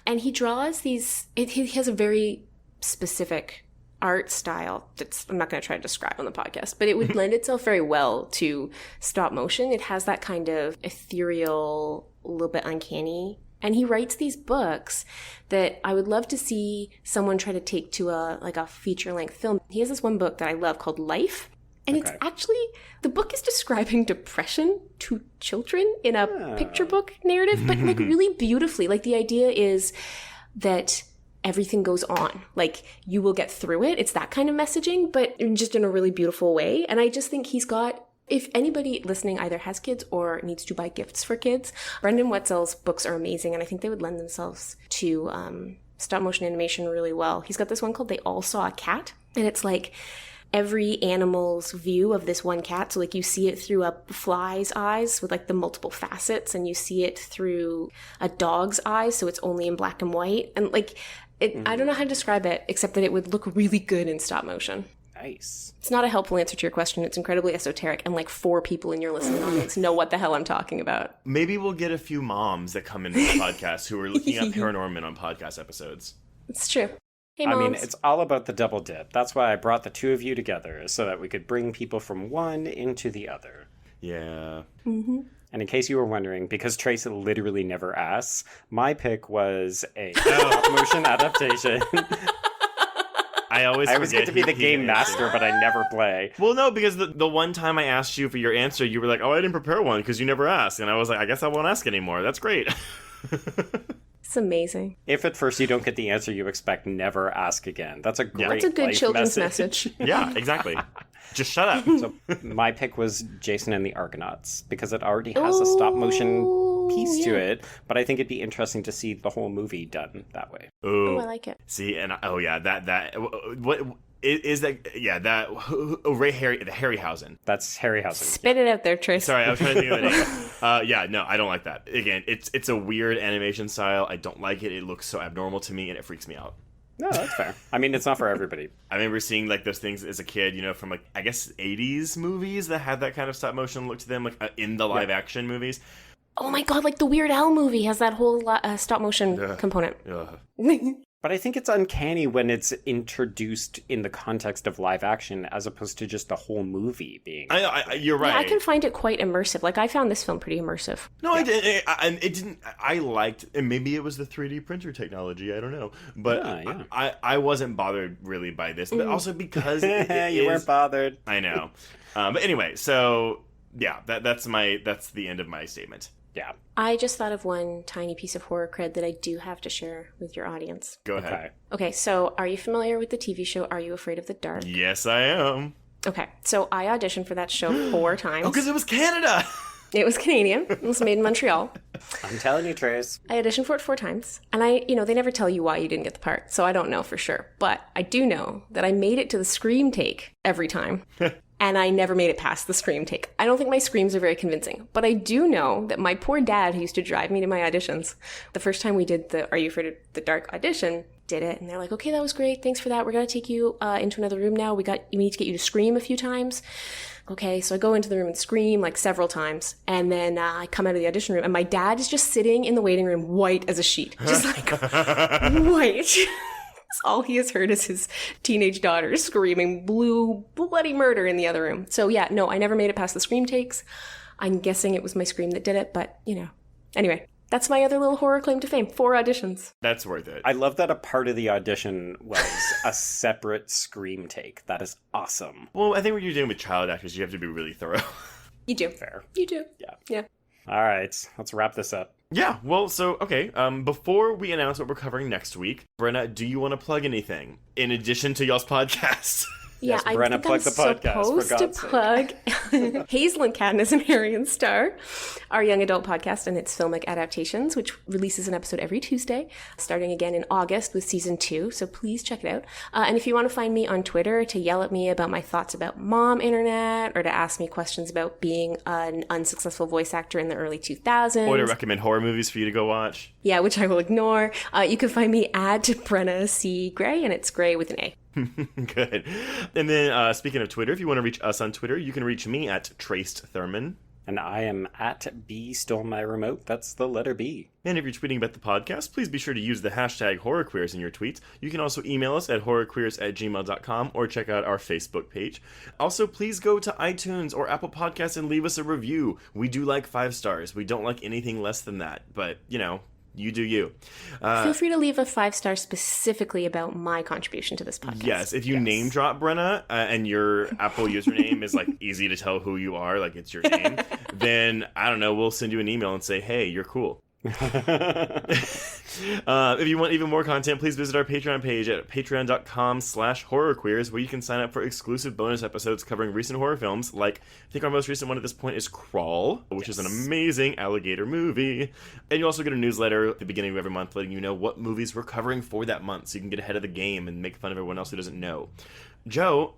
and he draws these... He has a very specific art style that's I'm not going to try to describe on the podcast, but it would lend itself very well to stop motion. It has that kind of ethereal, a little bit uncanny. And he writes these books that I would love to see someone try to take to a feature-length film. He has this one book that I love called Life. And it's actually, the book is describing depression to children in a picture book narrative, but like really beautifully. Like the idea is that everything goes on. Like you will get through it. It's that kind of messaging, but just in a really beautiful way. And I just think he's got... If anybody listening either has kids or needs to buy gifts for kids, Brendan Wetzel's books are amazing, and I think they would lend themselves to stop motion animation really well. He's got this one called They All Saw a Cat, and it's like every animal's view of this one cat. So like you see it through a fly's eyes with like the multiple facets, and you see it through a dog's eyes, so it's only in black and white. And like, I don't know how to describe it, except that it would look really good in stop motion. Nice. It's not a helpful answer to your question. It's incredibly esoteric, and like 4 people in your listening audience know what the hell I'm talking about. Maybe we'll get a few moms that come into the podcast who are looking up ParaNorman on podcast episodes. It's true. Hey, moms. I mean, it's all about the double dip. That's why I brought the two of you together, so that we could bring people from one into the other. Yeah. Mm-hmm. And in case you were wondering, because Trace literally never asks, my pick was a stop-motion adaptation. I always get to be the game master, but I never play. Well, no, because the one time I asked you for your answer, you were like, oh, I didn't prepare one because you never asked. And I was like, I guess I won't ask anymore. That's great. It's amazing. If at first you don't get the answer you expect, never ask again. That's a great That's a good children's message. Yeah, exactly. Just shut up. So my pick was Jason and the Argonauts, because it already has a stop-motion piece to it, but I think it'd be interesting to see the whole movie done that way. Oh, I like it. See, and what is that? Yeah, that Harryhausen. That's Harryhausen. Spit it out there, Trace. Sorry, I was trying to think of the name. Yeah, no, I don't like that. Again, it's a weird animation style. I don't like it. It looks so abnormal to me, and it freaks me out. No, that's fair. I mean, it's not for everybody. I remember seeing like those things as a kid, from like I guess 80s movies that had that kind of stop motion look to them, like in the live action movies. Oh my god, like the Weird Al movie has that whole stop motion component. But I think it's uncanny when it's introduced in the context of live action as opposed to just the whole movie being. You're right. Yeah, I can find it quite immersive. Like, I found this film pretty immersive. No, yeah. It didn't. I liked, and maybe it was the 3D printer technology. I don't know, but I wasn't bothered really by this, but also because you weren't bothered. I know, but anyway, so yeah, that's the end of my statement. Yeah. I just thought of one tiny piece of horror cred that I do have to share with your audience. Go ahead. Okay, so are you familiar with the TV show Are You Afraid of the Dark? Yes, I am. Okay, so I auditioned for that show 4 times. Oh, because it was Canada! It was Canadian. It was made in Montreal. I'm telling you, Trace. I auditioned for it 4 times. And they never tell you why you didn't get the part, so I don't know for sure. But I do know that I made it to the scream take every time. And I never made it past the scream take. I don't think my screams are very convincing. But I do know that my poor dad, who used to drive me to my auditions, the first time we did the Are You Afraid of the Dark audition, did it. And they're like, okay, that was great. Thanks for that. We're going to take you into another room now. We need to get you to scream a few times. Okay, so I go into the room and scream like several times. And then I come out of the audition room and my dad is just sitting in the waiting room, white as a sheet. Just like, white. All he has heard is his teenage daughter screaming bloody murder in the other room. So yeah, no, I never made it past the scream takes. I'm guessing it was my scream that did it, but Anyway, that's my other little horror claim to fame. 4 auditions. That's worth it. I love that a part of the audition was a separate scream take. That is awesome. Well, I think when you're dealing with child actors, you have to be really thorough. You do. Fair. You do. Yeah. All right, let's wrap this up. Yeah, well, so, okay, before we announce what we're covering next week, Brenna, do you want to plug anything in addition to y'all's podcast? Yes, Brenna, plug the podcast, for God's sake. Plug Hazel and Katniss and Harry Starr, our young adult podcast and its filmic adaptations, which releases an episode every Tuesday, starting again in August with season 2. So please check it out. And if you want to find me on Twitter to yell at me about my thoughts about mom internet, or to ask me questions about being an unsuccessful voice actor in the early 2000s, or to recommend horror movies for you to go watch. Yeah, which I will ignore. You can find me at Brenna C. Gray, and it's Gray with an A. Good. And then speaking of Twitter, if you want to reach us on Twitter, you can reach me at Traced Thurman. And I am at B Stole My Remote. That's the letter B. And if you're tweeting about the podcast, please be sure to use the hashtag HorrorQueers in your tweets. You can also email us at horrorqueers@gmail.com or check out our Facebook page. Also, please go to iTunes or Apple Podcasts and leave us a review. We do like 5 stars. We don't like anything less than that. But, you do you. Feel free to leave a 5-star specifically about my contribution to this podcast. Yes, if you name drop Brenna and your Apple username is easy to tell who you are, it's your name, then I don't know, we'll send you an email and say, hey, you're cool. If you want even more content, please visit our Patreon page at patreon.com/horrorqueers, where you can sign up for exclusive bonus episodes covering recent horror films. I think our most recent one at this point is Crawl, which is an amazing alligator movie. And you also get a newsletter at the beginning of every month letting you know what movies we're covering for that month, so you can get ahead of the game and make fun of everyone else who doesn't know. Joe,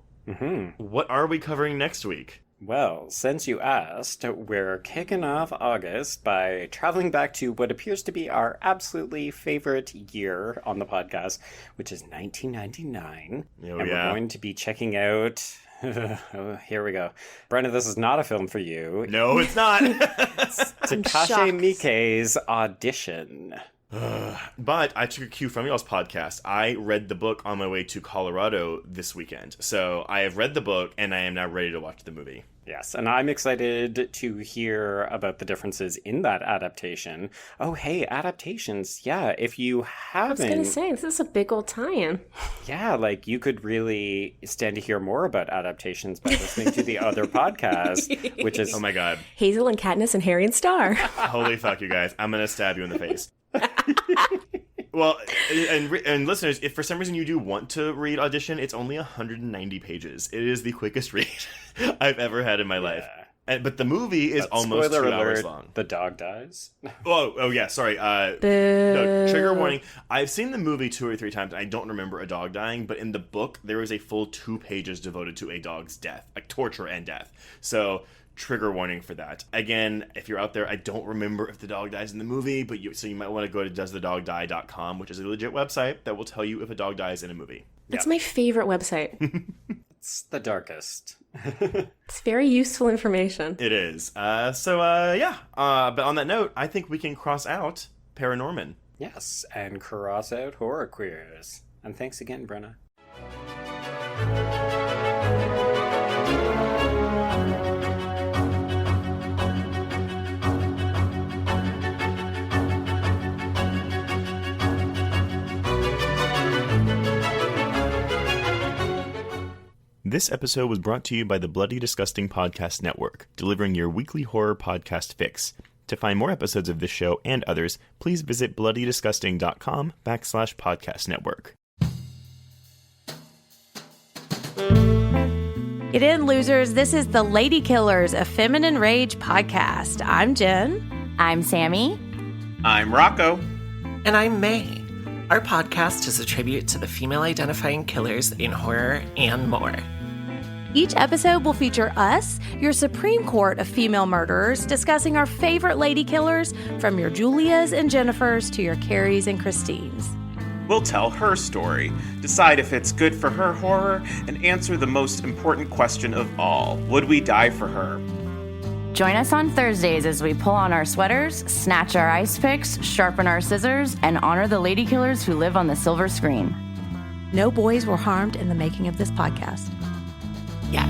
what are we covering next week? Well, since you asked, we're kicking off August by traveling back to what appears to be our absolutely favorite year on the podcast, which is 1999. We're going to be checking out... here we go. Brenna, this is not a film for you. No, it's not. Takashi Miike's Audition. But I took a cue from y'all's podcast. I read the book on my way to Colorado this weekend. So I have read the book, and I am now ready to watch the movie. Yes, and I'm excited to hear about the differences in that adaptation. Oh, hey, adaptations. Yeah, if you haven't... I was going to say, this is a big old tie-in. Yeah, you could really stand to hear more about adaptations by listening to the other podcast, which is... Oh my God. Hazel and Katniss and Harry and Starr. Holy fuck, you guys. I'm going to stab you in the face. Well, and listeners, if for some reason you do want to read Audition, it's only 190 pages. It is the quickest read I've ever had in my life. But the movie is almost 2 hours long. The dog dies. Oh yeah, sorry. No, trigger warning. I've seen the movie 2 or 3 times, and I don't remember a dog dying, but in the book, there is a full 2 pages devoted to a dog's death, torture and death. So... trigger warning for that. Again, if you're out there, I don't remember if the dog dies in the movie, but you might want to go to doesthedogdie.com, which is a legit website that will tell you if a dog dies in a movie. It's my favorite website. It's the darkest. It's very useful information. It is. But on that note, I think we can cross out ParaNorman. Yes, and cross out Horror Queers. And thanks again, Brenna. This episode was brought to you by the Bloody Disgusting Podcast Network, delivering your weekly horror podcast fix. To find more episodes of this show and others, please visit bloodydisgusting.com/podcast network. Get in, losers. This is the Lady Killers, a Feminine Rage podcast. I'm Jen. I'm Sammy. I'm Rocco. And I'm May. Our podcast is a tribute to the female-identifying killers in horror and more. Each episode will feature us, your Supreme Court of female murderers, discussing our favorite lady killers, from your Julias and Jennifers to your Carries and Christines. We'll tell her story, decide if it's good for her horror, and answer the most important question of all: would we die for her? Join us on Thursdays as we pull on our sweaters, snatch our ice picks, sharpen our scissors, and honor the lady killers who live on the silver screen. No boys were harmed in the making of this podcast. Yet.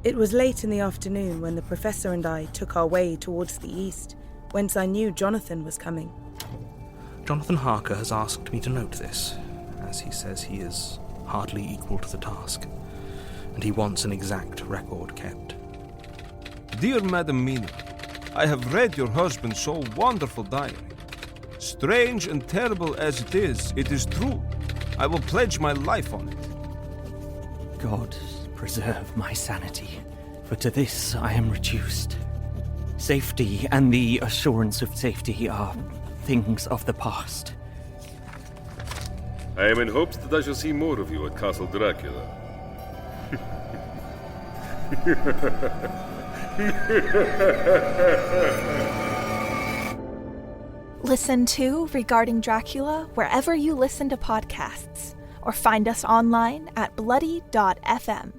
It was late in the afternoon when the professor and I took our way towards the east, whence I knew Jonathan was coming. Jonathan Harker has asked me to note this, as he says he is hardly equal to the task, and he wants an exact record kept. Dear Madam Mina, I have read your husband's so wonderful diary. Strange and terrible as it is true. I will pledge my life on it. God preserve my sanity, for to this I am reduced. Safety and the assurance of safety are things of the past. I am in hopes that I shall see more of you at Castle Dracula. Listen to Regarding Dracula wherever you listen to podcasts, or find us online at bloody.fm.